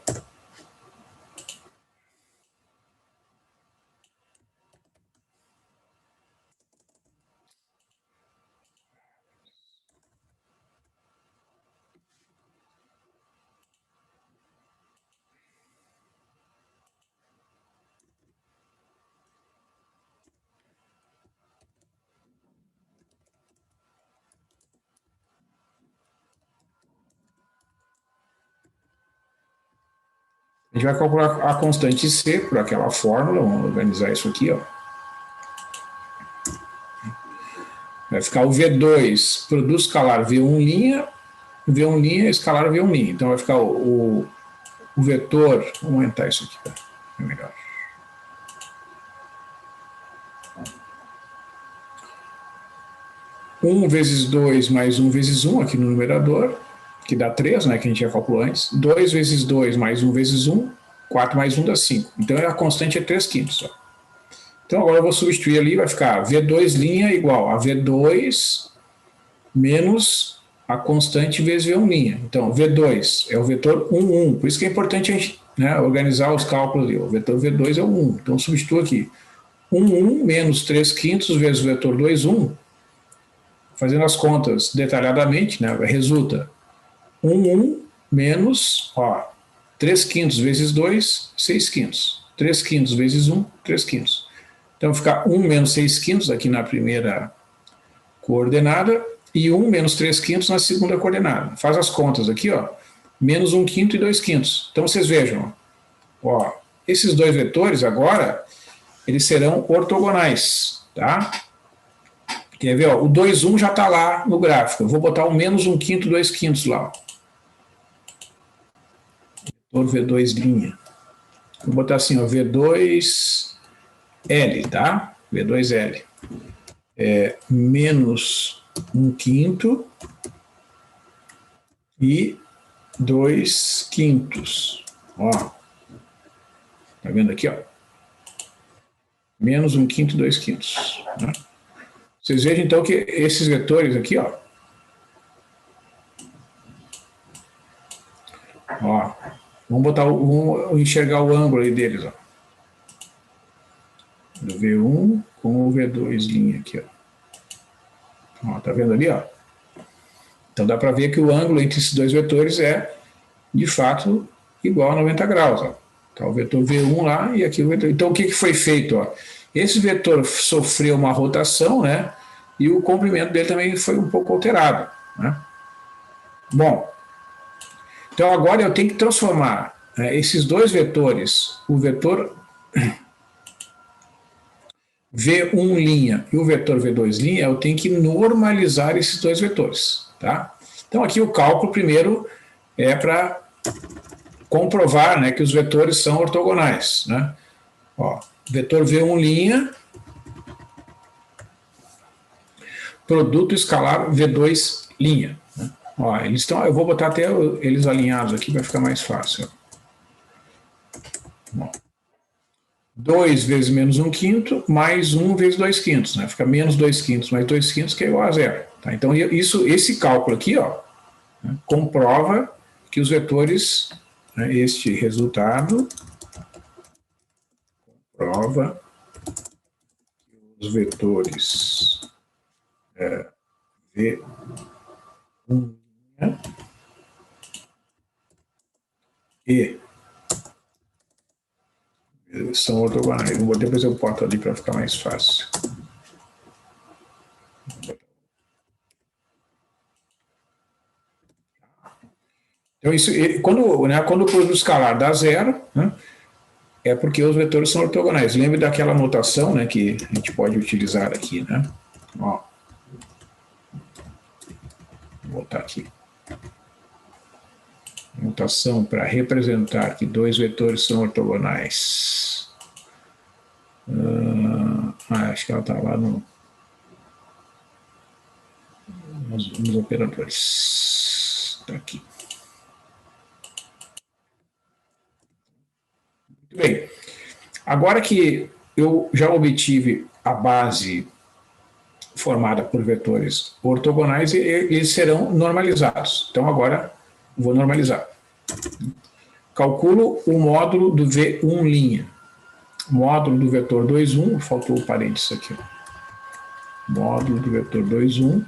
A gente vai calcular a constante C por aquela fórmula, vamos organizar isso aqui, ó. Vai ficar o V2, produto escalar V1', V1', escalar V1'. Então vai ficar o vetor, vamos aumentar isso aqui, tá? É melhor. Um vezes 2 mais 1 vezes 1 aqui no numerador, que dá 3, né, que a gente já calculou antes. 2 vezes 2 mais 1 vezes 1, 4 mais 1 dá 5. Então a constante é 3/5. Ó. Então agora eu vou substituir ali, vai ficar V2' igual a V2 menos a constante vezes V1'. Então V2 é o vetor 1, 1. Por isso que é importante a gente, né, organizar os cálculos ali. O vetor V2 é o 1. Então substituo aqui. 1, 1 menos 3/5 vezes o vetor 2, 1. Fazendo as contas detalhadamente, né, resulta 1, 1 menos, ó, 3/5 vezes 2, 6/5. 3/5 vezes 1, 3/5. Então fica 1 menos 6/5 aqui na primeira coordenada e 1 menos 3/5 na segunda coordenada. Faz as contas aqui, ó, menos 1/5 e 2/5. Então vocês vejam, ó, esses dois vetores agora, eles serão ortogonais, tá? Quer ver, ó, o 2, 1 já está lá no gráfico. Eu vou botar o menos 1/5, 2/5 lá. Vetor V2'. Vou botar assim, ó, V2L, tá? V2L. Menos 1/5 e 2/5. Ó. Tá vendo aqui, ó? Menos 1/5 e 2/5. Né? Vocês vejam, então, que esses vetores aqui, ó, vamos botar, vamos enxergar o ângulo aí deles, ó, do V1 com o V2' aqui, ó. Tá vendo ali, ó? Então dá para ver que o ângulo entre esses dois vetores é, de fato, igual a 90 graus, ó. Tá o vetor V1 lá e aqui o vetor. Então o que foi feito, ó? Esse vetor sofreu uma rotação, né? E o comprimento dele também foi um pouco alterado, né? Bom, então agora eu tenho que transformar, né, esses dois vetores, o vetor V1' e o vetor V2', eu tenho que normalizar esses dois vetores, tá? Então aqui o cálculo primeiro é para comprovar, né, que os vetores são ortogonais, né? Ó, vetor V1', produto escalar V2'. Né? Ó, eles estão, eu vou botar até eles alinhados aqui para ficar mais fácil. Ó. 2 vezes menos 1/5 mais 1 vezes 2/5, né? Fica menos 2/5 mais 2/5, que é igual a 0. Tá? Então esse cálculo aqui, ó, né, comprova que os vetores, né, este resultado comprova que os vetores V1 e são ortogonais. Depois eu boto ali para ficar mais fácil. Então, isso, quando o produto escalar dá 0, né, é porque os vetores são ortogonais. Lembre daquela notação, né, que a gente pode utilizar aqui, né? Ó. Vou botar aqui. Notação para representar que dois vetores são ortogonais. Acho que ela está lá nos operadores. Está aqui. Muito bem. Agora que eu já obtive a base formada por vetores ortogonais, eles serão normalizados. Então agora vou normalizar. Calculo o módulo do V1'. Módulo do vetor 2,1, faltou o parênteses aqui. Módulo do vetor 2,1.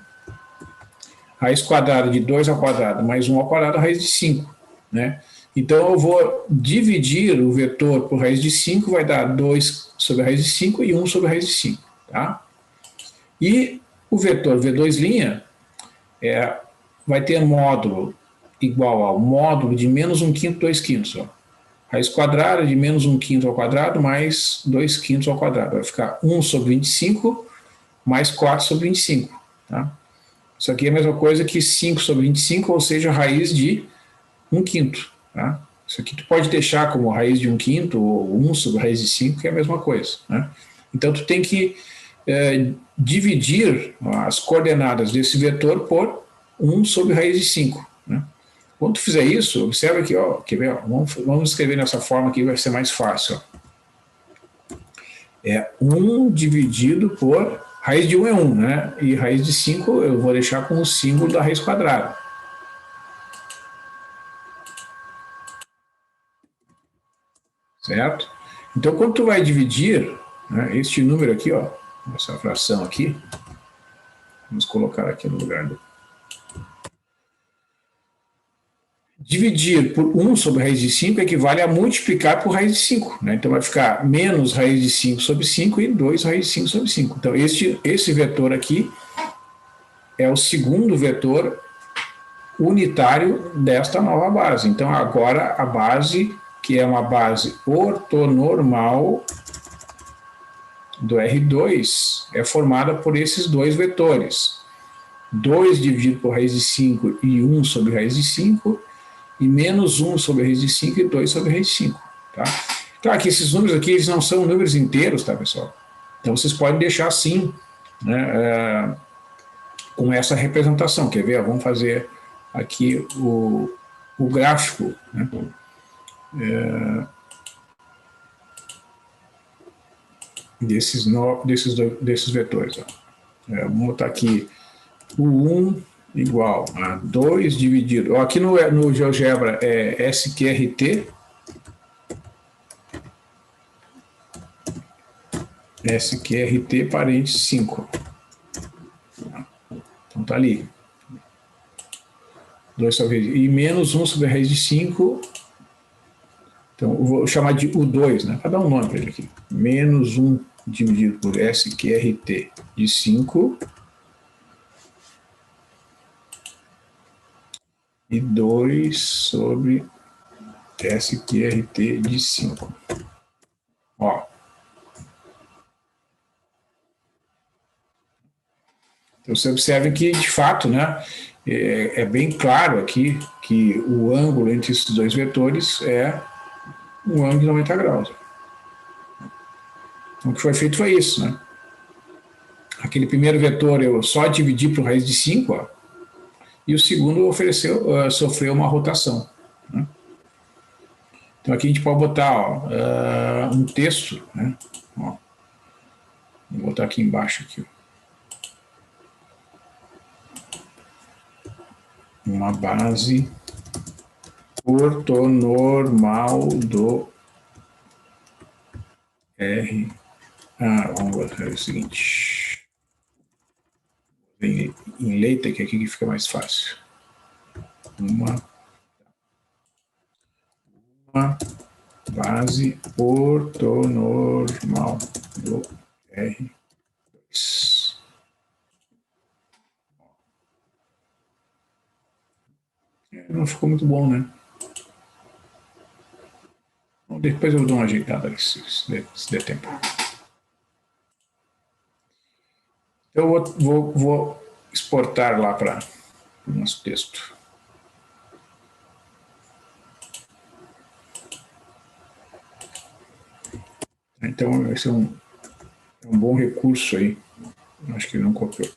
Raiz quadrada de 2 ao quadrado mais 1 ao quadrado, raiz de 5. Né? Então eu vou dividir o vetor por raiz de 5, vai dar 2 sobre a raiz de 5 e 1 sobre a raiz de 5. Tá? E o vetor V2' vai ter módulo igual ao módulo de menos 1/5, 2/5. Ó. raiz quadrada de menos 1/5 ao quadrado mais 2/5 ao quadrado. Vai ficar 1 sobre 25 mais 4 sobre 25. Tá? Isso aqui é a mesma coisa que 5 sobre 25, ou seja, raiz de 1/5. Tá? Isso aqui tu pode deixar como raiz de 1/5 ou 1 sobre raiz de 5, que é a mesma coisa. Né? Então tu tem que dividir as coordenadas desse vetor por 1 sobre raiz de 5. Né? Quando tu fizer isso, observa aqui, ó, quer ver, ó, vamos escrever nessa forma aqui, vai ser mais fácil. Ó. É 1 dividido por, raiz de 1 é 1, né? E raiz de 5 eu vou deixar com o símbolo da raiz quadrada. Certo? Então, quando tu vai dividir, né, este número aqui, ó, essa fração aqui, vamos colocar aqui no lugar do... Dividir por 1 sobre raiz de 5 equivale a multiplicar por raiz de 5. Né? Então vai ficar menos raiz de 5 sobre 5 e 2 raiz de 5 sobre 5. Então esse vetor aqui é o segundo vetor unitário desta nova base. Então agora a base, que é uma base ortonormal do R2, é formada por esses dois vetores. 2 dividido por raiz de 5 e 1 sobre raiz de 5, e menos 1 sobre a raiz de 5 e 2 sobre a raiz de 5. Tá? Claro que esses números aqui eles não são números inteiros, tá, pessoal? Então vocês podem deixar assim, né, com essa representação. Quer ver? Vamos fazer aqui o gráfico. Né? Desses vetores. Ó. Vamos botar aqui o 1 igual a 2 dividido... Aqui no GeoGebra é SQRT. SQRT parênteses 5. Então tá ali. 2 sobre e menos 1 sobre a raiz de 5. Então eu vou chamar de U2, né? Para dar um nome para ele aqui. Menos 1 dividido por SQRT de 5. E 2 sobre SQRT de 5. Ó. Então, você observa que, de fato, né, é bem claro aqui que o ângulo entre esses dois vetores é um ângulo de 90 graus. Então, o que foi feito foi isso. Né? Aquele primeiro vetor eu só dividi por raiz de 5, ó, e o segundo sofreu uma rotação. Né? Então aqui a gente pode botar ó, um texto, né? Ó, vou botar aqui embaixo. Aqui, uma base ortonormal do R. Vamos fazer o seguinte. Em LaTeX aqui que fica mais fácil. Uma base ortonormal do R2. Não ficou muito bom, né? Bom, depois eu dou uma ajeitada se der tempo. Eu vou exportar lá para o nosso texto. Então, esse é um bom recurso aí. Acho que ele não copiou.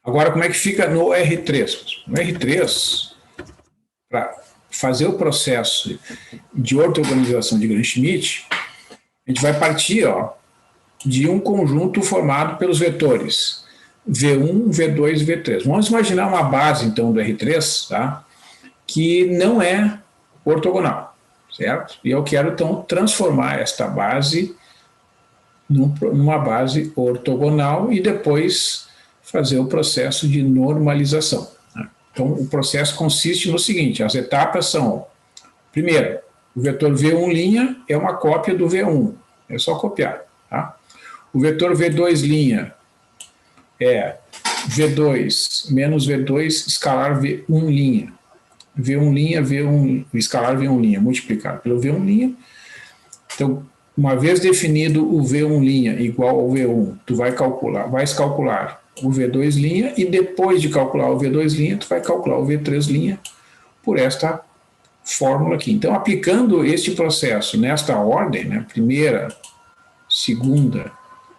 Agora, como é que fica no R3? No R3, para fazer o processo de ortogonalização de Gram-Schmidt, a gente vai partir ó, de um conjunto formado pelos vetores V1, V2 e V3. Vamos imaginar uma base, então, do R3, tá? Que não é ortogonal, certo? E eu quero, então, transformar esta base numa base ortogonal e depois fazer o processo de normalização. Né? Então, o processo consiste no seguinte, as etapas são, primeiro, o vetor V1' é uma cópia do V1, é só copiar, tá? O vetor V2' é V2 menos V2 escalar V1'. V1', V1, escalar V1', multiplicado pelo V1'. Então, uma vez definido o V1' igual ao V1, tu vais calcular o V2' e depois de calcular o V2', tu vai calcular o V3' por esta fórmula aqui. Então, aplicando este processo nesta ordem, né, primeira, segunda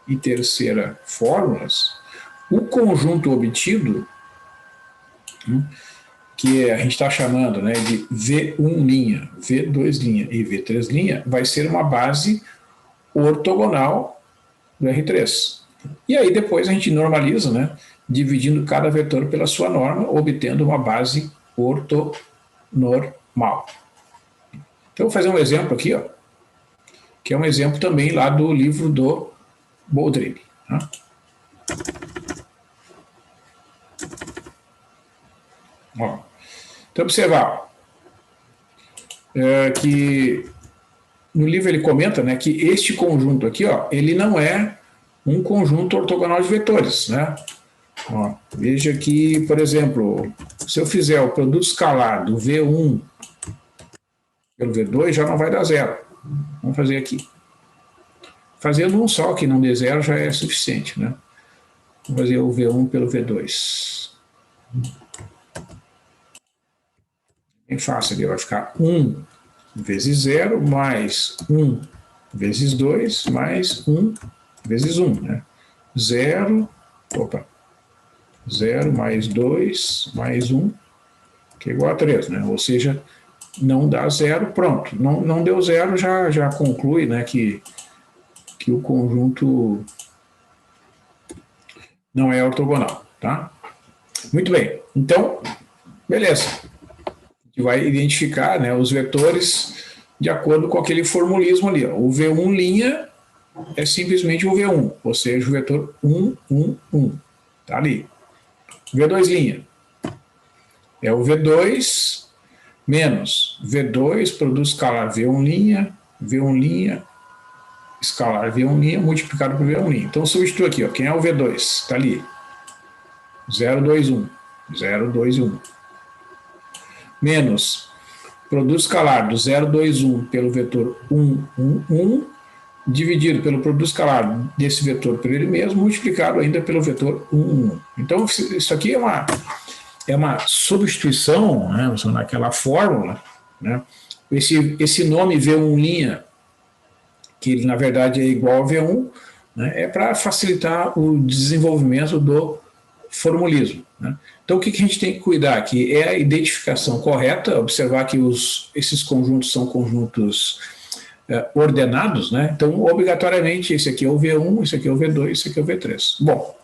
e terceira fórmulas, o conjunto obtido, que a gente está chamando, né, de V1', V2' e V3', vai ser uma base ortogonal do R3. E aí depois a gente normaliza, né, dividindo cada vetor pela sua norma, obtendo uma base ortonormal. Então, eu vou fazer um exemplo aqui, ó, que é um exemplo também lá do livro do Boldrini. Tá? Ó, então, observar que no livro ele comenta, né, que este conjunto aqui, ó, ele não é um conjunto ortogonal de vetores, né? Ó, veja que, por exemplo, se eu fizer o produto escalar do V1 pelo V2, já não vai dar zero. Vamos fazer aqui. Fazendo um só, que não dê zero, já é suficiente, né? Vamos fazer o V1 pelo V2. Bem fácil ali, vai ficar 1 vezes 0 mais 1 vezes 2 mais 1 vezes 1, né? 0 mais 2 mais 1, que é igual a 3, né? Ou seja, não dá zero, pronto. Não deu zero, já conclui, né, que o conjunto não é ortogonal, tá? Muito bem. Então, beleza. A gente vai identificar, né, os vetores de acordo com aquele formulismo ali. Ó. O V1' é simplesmente o V1, ou seja, o vetor 1, 1, 1. Tá ali. V2' é o V2 menos V2, produto escalar V1', V1', escalar V1' multiplicado por V1'. Então, substituo aqui, ó, quem é o V2? Está ali. 0, 2, 1. 0, 2, 1. Menos produto escalar do 0, 2, 1 pelo vetor 1, 1, 1, dividido pelo produto escalar desse vetor por ele mesmo, multiplicado ainda pelo vetor 1, 1. Então, isso aqui é uma substituição, né, naquela fórmula, né? Esse nome V1', que ele na verdade é igual a V1, né, é para facilitar o desenvolvimento do formulismo. Né? Então, o que a gente tem que cuidar aqui é a identificação correta, observar que esses conjuntos são conjuntos ordenados, né? Então, obrigatoriamente, esse aqui é o V1, esse aqui é o V2, esse aqui é o V3. Bom,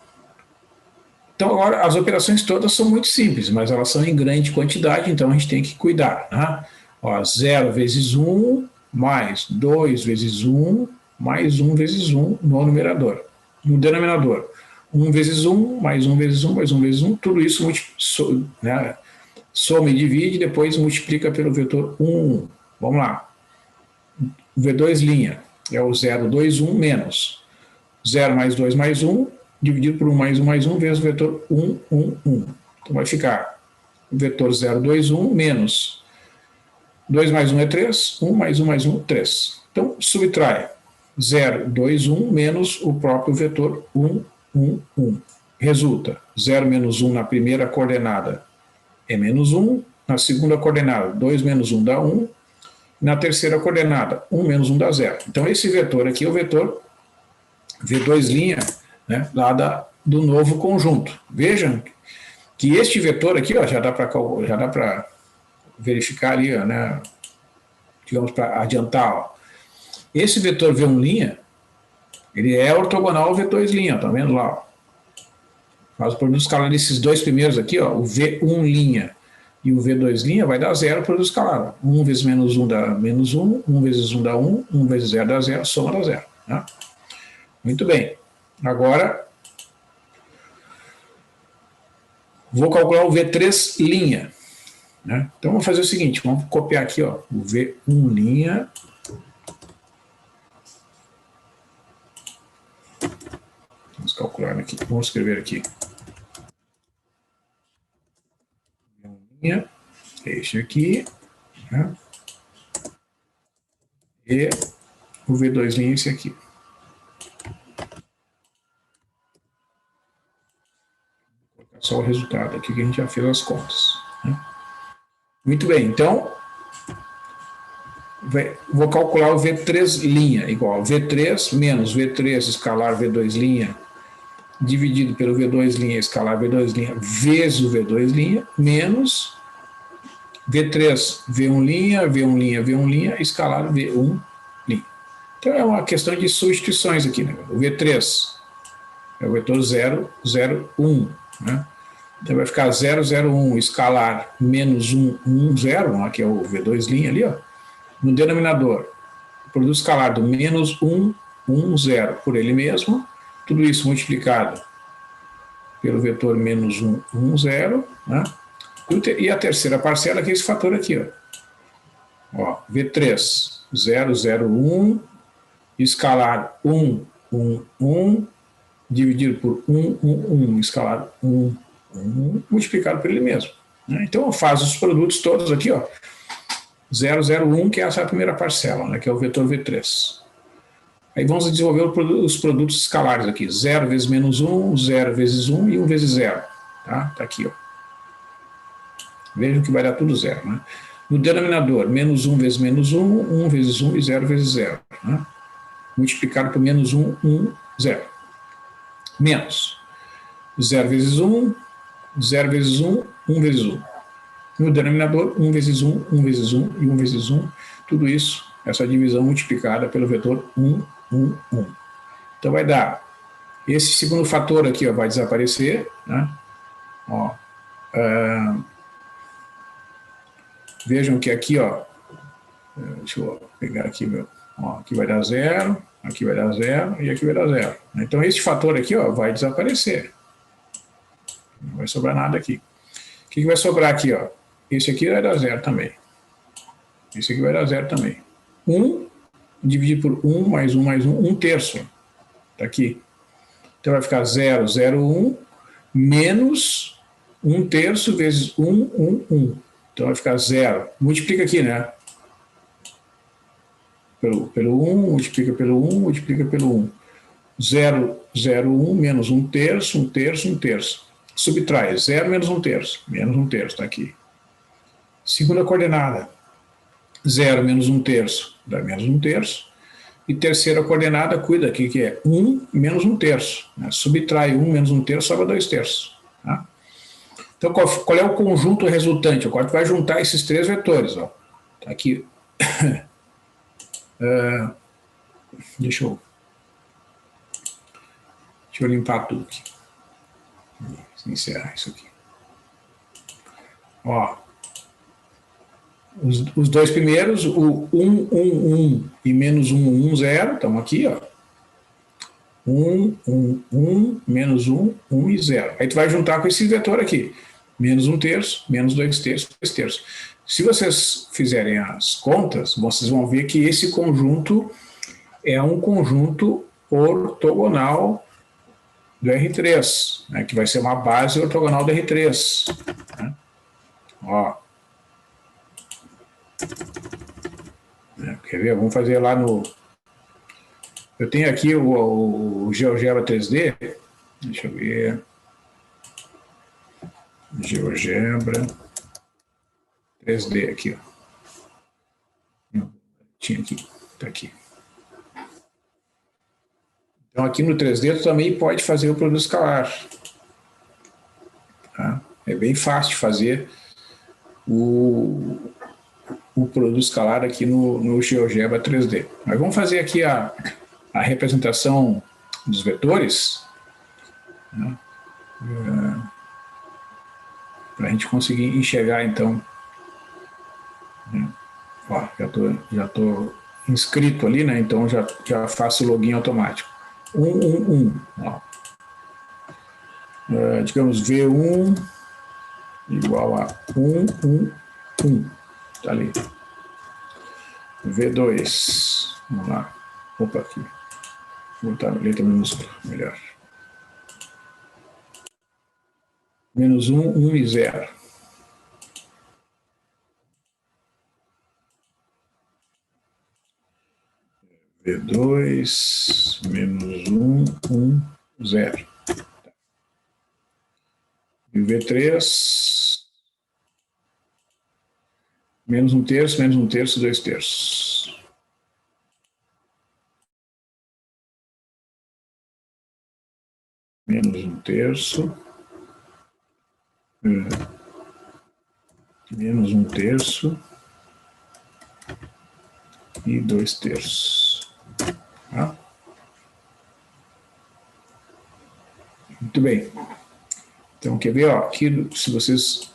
então agora as operações todas são muito simples, mas elas são em grande quantidade, então a gente tem que cuidar. Né? Ó, 0 vezes 1, mais 2 vezes 1, mais 1 vezes 1 no numerador. No denominador, 1 vezes 1, mais 1 vezes 1, mais 1 vezes 1, tudo isso né, soma e divide, depois multiplica pelo vetor 1, 1. Vamos lá. O V2' é o 0, 2, 1 menos 0 mais 2 mais 1, dividido por 1 mais 1 mais 1 vezes o vetor 1, 1, 1. Então vai ficar o vetor 0, 2, 1 menos 2 mais 1 é 3, 1 mais 1 mais 1, 3. Então subtrai 0, 2, 1 menos o próprio vetor 1, 1, 1. Resulta 0 menos 1 na primeira coordenada é menos 1, na segunda coordenada 2 menos 1 dá 1, na terceira coordenada 1 menos 1 dá 0. Então esse vetor aqui é o vetor V2', né, lá do novo conjunto. Vejam que este vetor aqui, ó, já dá para verificar ali, ó, né, digamos, para adiantar. Ó. Esse vetor V1', ele é ortogonal ao V2', tá vendo lá? Ó. Faz o produto escalar desses dois primeiros aqui, ó, o V1' e o V2' vai dar 0 produto escalar. 1 vezes menos 1 dá menos 1, 1 vezes 1 dá 1, 1 vezes 0 dá 0, soma dá 0. Né? Muito bem. Agora, Vou calcular o V3 linha. Né? Então, vamos fazer o seguinte, vamos copiar aqui, ó, o V1 linha. Vamos calcular aqui, vamos escrever aqui. V1 linha, este aqui, né? E o V2 linha, esse aqui. Vou colocar só o resultado aqui que a gente já fez as contas. Né? Muito bem, então, vou calcular o V3 linha, igual V3 menos V3 escalar V2 linha, dividido pelo V2 linha escalar V2 linha, vezes o V2 linha, menos V3 V1 linha, V1 linha, V1 linha, escalar V1 linha. Então é uma questão de substituições aqui, né? O V3 é o vetor 0, 0, 1, né? Então vai ficar 0, 0, 1, escalar menos 1, 1, 0, que é o V2 linha ali, ó. No denominador, o produto escalar do menos 1, 1, 0 por ele mesmo, tudo isso multiplicado pelo vetor menos 1, 1, 0, né? E a terceira parcela, que é esse fator aqui, ó. V3, 0, 0, 1, escalar 1, 1, 1, dividido por 1, 1, 1, escalar 1, 1, multiplicado por ele mesmo. Né? Então, faz os produtos todos aqui, ó. 0, 0, 1, que é essa primeira parcela, né, que é o vetor V3. Aí vamos desenvolver os produtos escalares aqui. 0 vezes menos 1, 0 vezes 1 e 1 vezes 0. Tá aqui, ó. Vejam que vai dar tudo 0. Né? No denominador, menos 1 vezes menos 1, 1 vezes 1 e 0 vezes 0. Né? Multiplicado por menos 1, 1, 0. Menos 0 vezes 1, 0 vezes 1, 1 vezes 1. No denominador, 1 vezes 1, 1 vezes 1 e 1 vezes 1. Tudo isso, essa divisão multiplicada pelo vetor 1, 1, 1. Então vai dar, esse segundo fator aqui, ó, vai desaparecer. Né? Ó, vejam que aqui, ó, deixa eu pegar aqui, meu, ó, aqui vai dar 0, aqui vai dar 0 e aqui vai dar 0. Então esse fator aqui, ó, vai desaparecer. Não vai sobrar nada aqui. O que vai sobrar aqui, ó? Esse aqui vai dar 0 também. Esse aqui vai dar 0 também. 1 dividido por 1 mais 1 mais 1, 1 terço. Está aqui. Então vai ficar 0, 0, 1, menos 1 terço vezes 1, 1, 1. Então vai ficar 0. Multiplica aqui, né? Pelo 1, multiplica pelo 1, multiplica pelo 1. 0, 0, 1, menos 1 terço, 1 terço, 1 terço. Subtrai 0 menos 1 terço. Menos 1 terço, está aqui. Segunda coordenada. 0 menos 1 terço dá menos 1 terço. E terceira coordenada, cuida aqui, que é 1 menos 1 terço. Né? Subtrai 1 menos 1 terço, sobra 2 terços. Tá? Então, qual é o conjunto resultante? Agora tu vai juntar esses três vetores. Ó. Tá aqui. Deixa eu limpar tudo aqui. Encerrar isso aqui. Ó, os dois primeiros, o 1, 1, 1 e menos 1, 1, 0, estão aqui, ó. 1, 1, 1, menos 1, 1 e 0. Aí tu vai juntar com esse vetor aqui. Menos 1 terço, menos 2 terços, 2 terços. Se vocês fizerem as contas, vocês vão ver que esse conjunto é um conjunto ortogonal do R3, né, que vai ser uma base ortogonal do R3. Né? Ó. Quer ver? Vamos fazer lá no... Eu tenho aqui o GeoGebra 3D. Deixa eu ver. GeoGebra 3D aqui, ó. Tinha aqui, tá aqui. Então aqui no 3D tu também pode fazer o produto escalar. Tá? É bem fácil de fazer o produto escalar aqui no GeoGebra 3D. Mas vamos fazer aqui a representação dos vetores, né? Para a gente conseguir enxergar, então. Né? Ó, já tô inscrito ali, né? Então já faço o login automático. 1, 1, 1. Ó. Digamos V1, igual a 1. Está ali. V2. Vamos lá. Opa, aqui. Vou botar letra minúscula, melhor. Menos 1 e 0. V2, menos 1, 0. E V3, menos 1/3, menos 1/3, 2/3. Menos 1/3. Menos 1/3 e 2/3. Tá? Muito bem. Então, quer ver? Ó, aqui, se vocês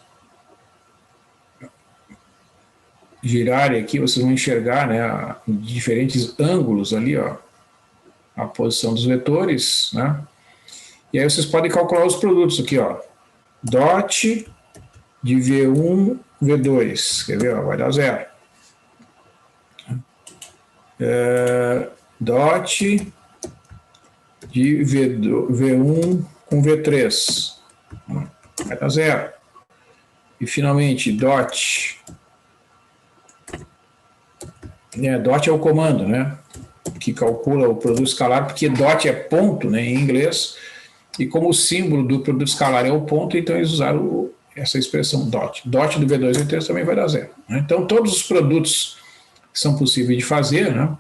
girarem aqui, vocês vão enxergar, né, em diferentes ângulos ali, ó, a posição dos vetores, né? E aí vocês podem calcular os produtos aqui, ó. Dot de V1, V2, quer ver? Ó, vai dar 0. Dot de V1 com V3, vai dar 0. E finalmente, dot, dot é o comando, né, que calcula o produto escalar, porque dot é ponto, né, em inglês, e como o símbolo do produto escalar é o ponto, então eles usaram essa expressão dot. Dot do V2 e V3 também vai dar 0. Né? Então, todos os produtos que são possíveis de fazer, né,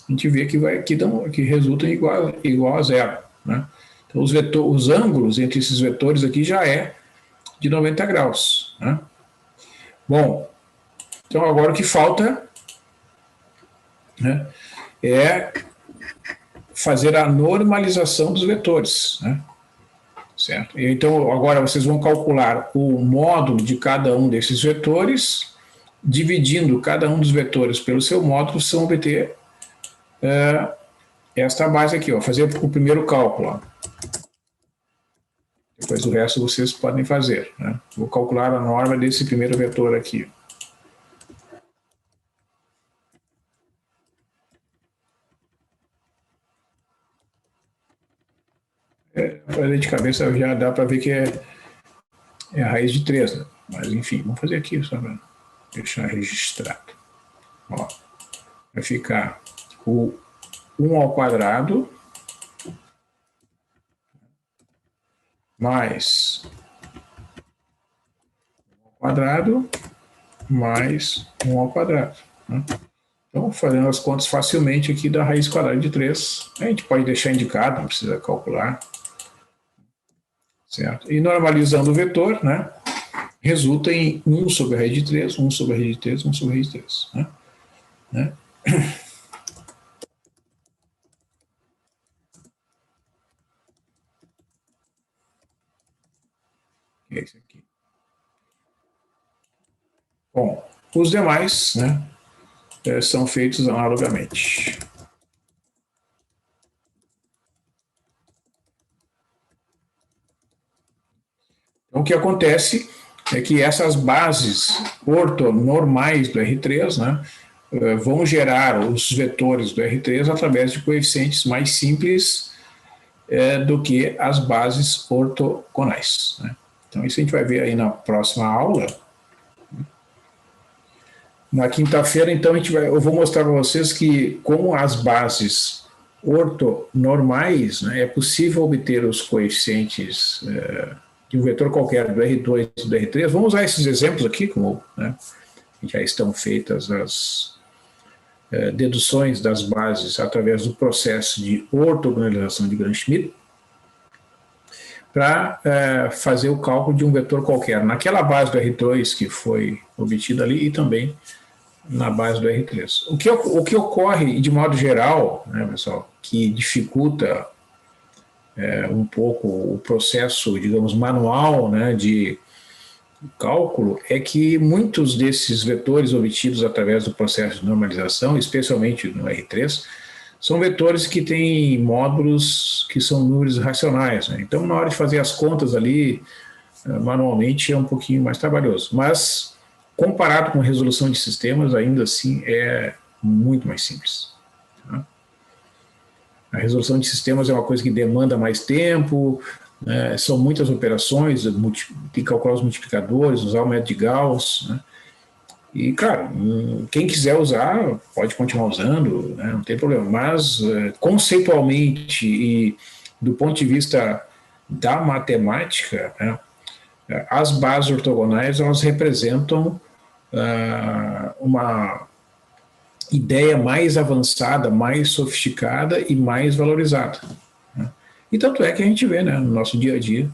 a gente vê que resultam igual a 0. Né? Então, os ângulos entre esses vetores aqui já é de 90 graus. Né? Bom, então agora o que falta, né, é fazer a normalização dos vetores. Né? Certo? Então, agora vocês vão calcular o módulo de cada um desses vetores, dividindo cada um dos vetores pelo seu módulo, vocês vão obter esta base aqui, ó, fazer o primeiro cálculo. Ó. Depois o resto vocês podem fazer. Né? Vou calcular a norma desse primeiro vetor aqui. Fazer de cabeça já dá para ver que é a raiz de 3, né? Mas enfim, vamos fazer aqui só para deixar registrado. Ó, vai ficar o 1 ao quadrado mais 1 ao quadrado mais 1 ao quadrado. Né? Então, fazendo as contas facilmente aqui da raiz quadrada de 3, a gente pode deixar indicado, não precisa calcular. Certo? E normalizando o vetor, né, resulta em 1 sobre a raiz de 3, 1 sobre a raiz de 3, 1 sobre a raiz de 3. Né? É esse aqui. Bom, os demais, né, são feitos analogamente. Então, o que acontece é que essas bases ortonormais do R3, né, vão gerar os vetores do R3 através de coeficientes mais simples do que as bases ortogonais. Né? Então, isso a gente vai ver aí na próxima aula. Na quinta-feira, então, eu vou mostrar para vocês que, como as bases ortonormais, né, é possível obter os coeficientes de um vetor qualquer do R2 e do R3. Vamos usar esses exemplos aqui, como, né, já estão feitas as deduções das bases através do processo de ortogonalização de Gram-Schmidt, para fazer o cálculo de um vetor qualquer naquela base do R2 que foi obtida ali e também na base do R3. O que ocorre, de modo geral, né, pessoal, que dificulta um pouco o processo, digamos, manual, né, de cálculo, é que muitos desses vetores obtidos através do processo de normalização, especialmente no R3, são vetores que têm módulos que são números racionais. Né? Então, na hora de fazer as contas ali, manualmente é um pouquinho mais trabalhoso, mas comparado com resolução de sistemas, ainda assim é muito mais simples. Tá? A resolução de sistemas é uma coisa que demanda mais tempo, né? São muitas operações, tem que calcular os multiplicadores, usar o método de Gauss, né? E, claro, quem quiser usar, pode continuar usando, né? Não tem problema, mas conceitualmente e do ponto de vista da matemática, né? As bases ortogonais, elas representam uma ideia mais avançada, mais sofisticada e mais valorizada. Né? E tanto é que a gente vê, né, no nosso dia a dia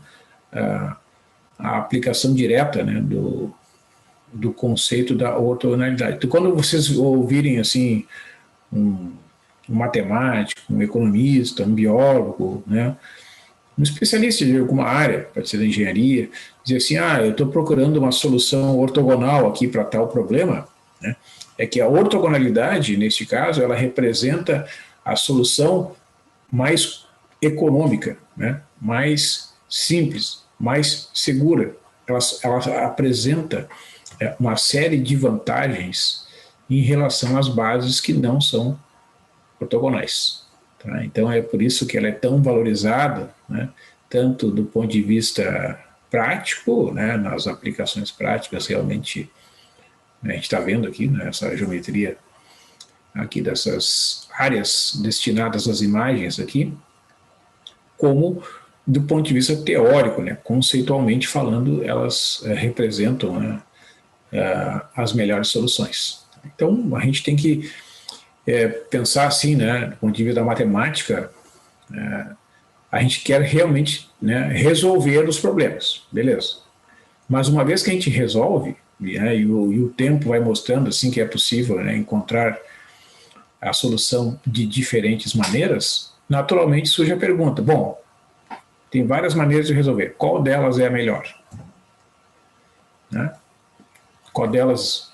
a aplicação direta, né, do conceito da ortogonalidade. Então, quando vocês ouvirem assim um matemático, um economista, um biólogo, né, um especialista de alguma área, pode ser da engenharia, dizer assim, eu estou procurando uma solução ortogonal aqui para tal problema, né? É que a ortogonalidade, neste caso, ela representa a solução mais econômica, né? Mais simples, mais segura. Ela apresenta uma série de vantagens em relação às bases que não são ortogonais. Tá? Então, é por isso que ela é tão valorizada, né? Tanto do ponto de vista prático, né? Nas aplicações práticas, realmente, né? A gente está vendo aqui, né? Essa geometria aqui dessas áreas destinadas às imagens aqui, como do ponto de vista teórico, né? Conceitualmente falando, elas representam, né? As melhores soluções. Então, a gente tem que pensar assim, né? Do ponto de vista da matemática, a gente quer realmente, né, resolver os problemas, beleza. Mas uma vez que a gente resolve, né, e o tempo vai mostrando assim que é possível, né, encontrar a solução de diferentes maneiras, naturalmente surge a pergunta, bom, tem várias maneiras de resolver, qual delas é a melhor? Né? Qual delas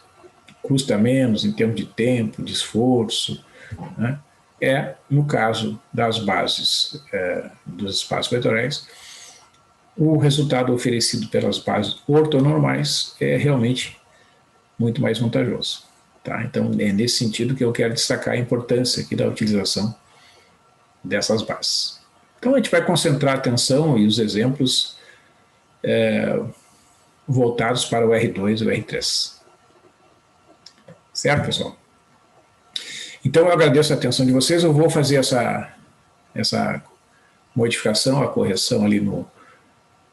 custa menos em termos de tempo, de esforço, né? No caso das bases dos espaços vetorais, o resultado oferecido pelas bases ortonormais é realmente muito mais vantajoso. Tá? Então, é nesse sentido que eu quero destacar a importância aqui da utilização dessas bases. Então, a gente vai concentrar a atenção e os exemplos voltados para o R2 e o R3. Certo, pessoal? Então, eu agradeço a atenção de vocês. Eu vou fazer essa modificação, a correção ali no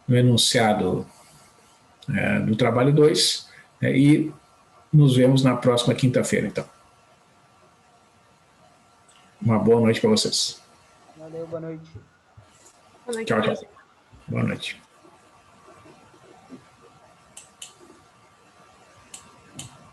enunciado do trabalho 2, e nos vemos na próxima quinta-feira, então. Uma boa noite para vocês. Valeu, boa noite. Boa noite, Tchau, tchau. Boa noite.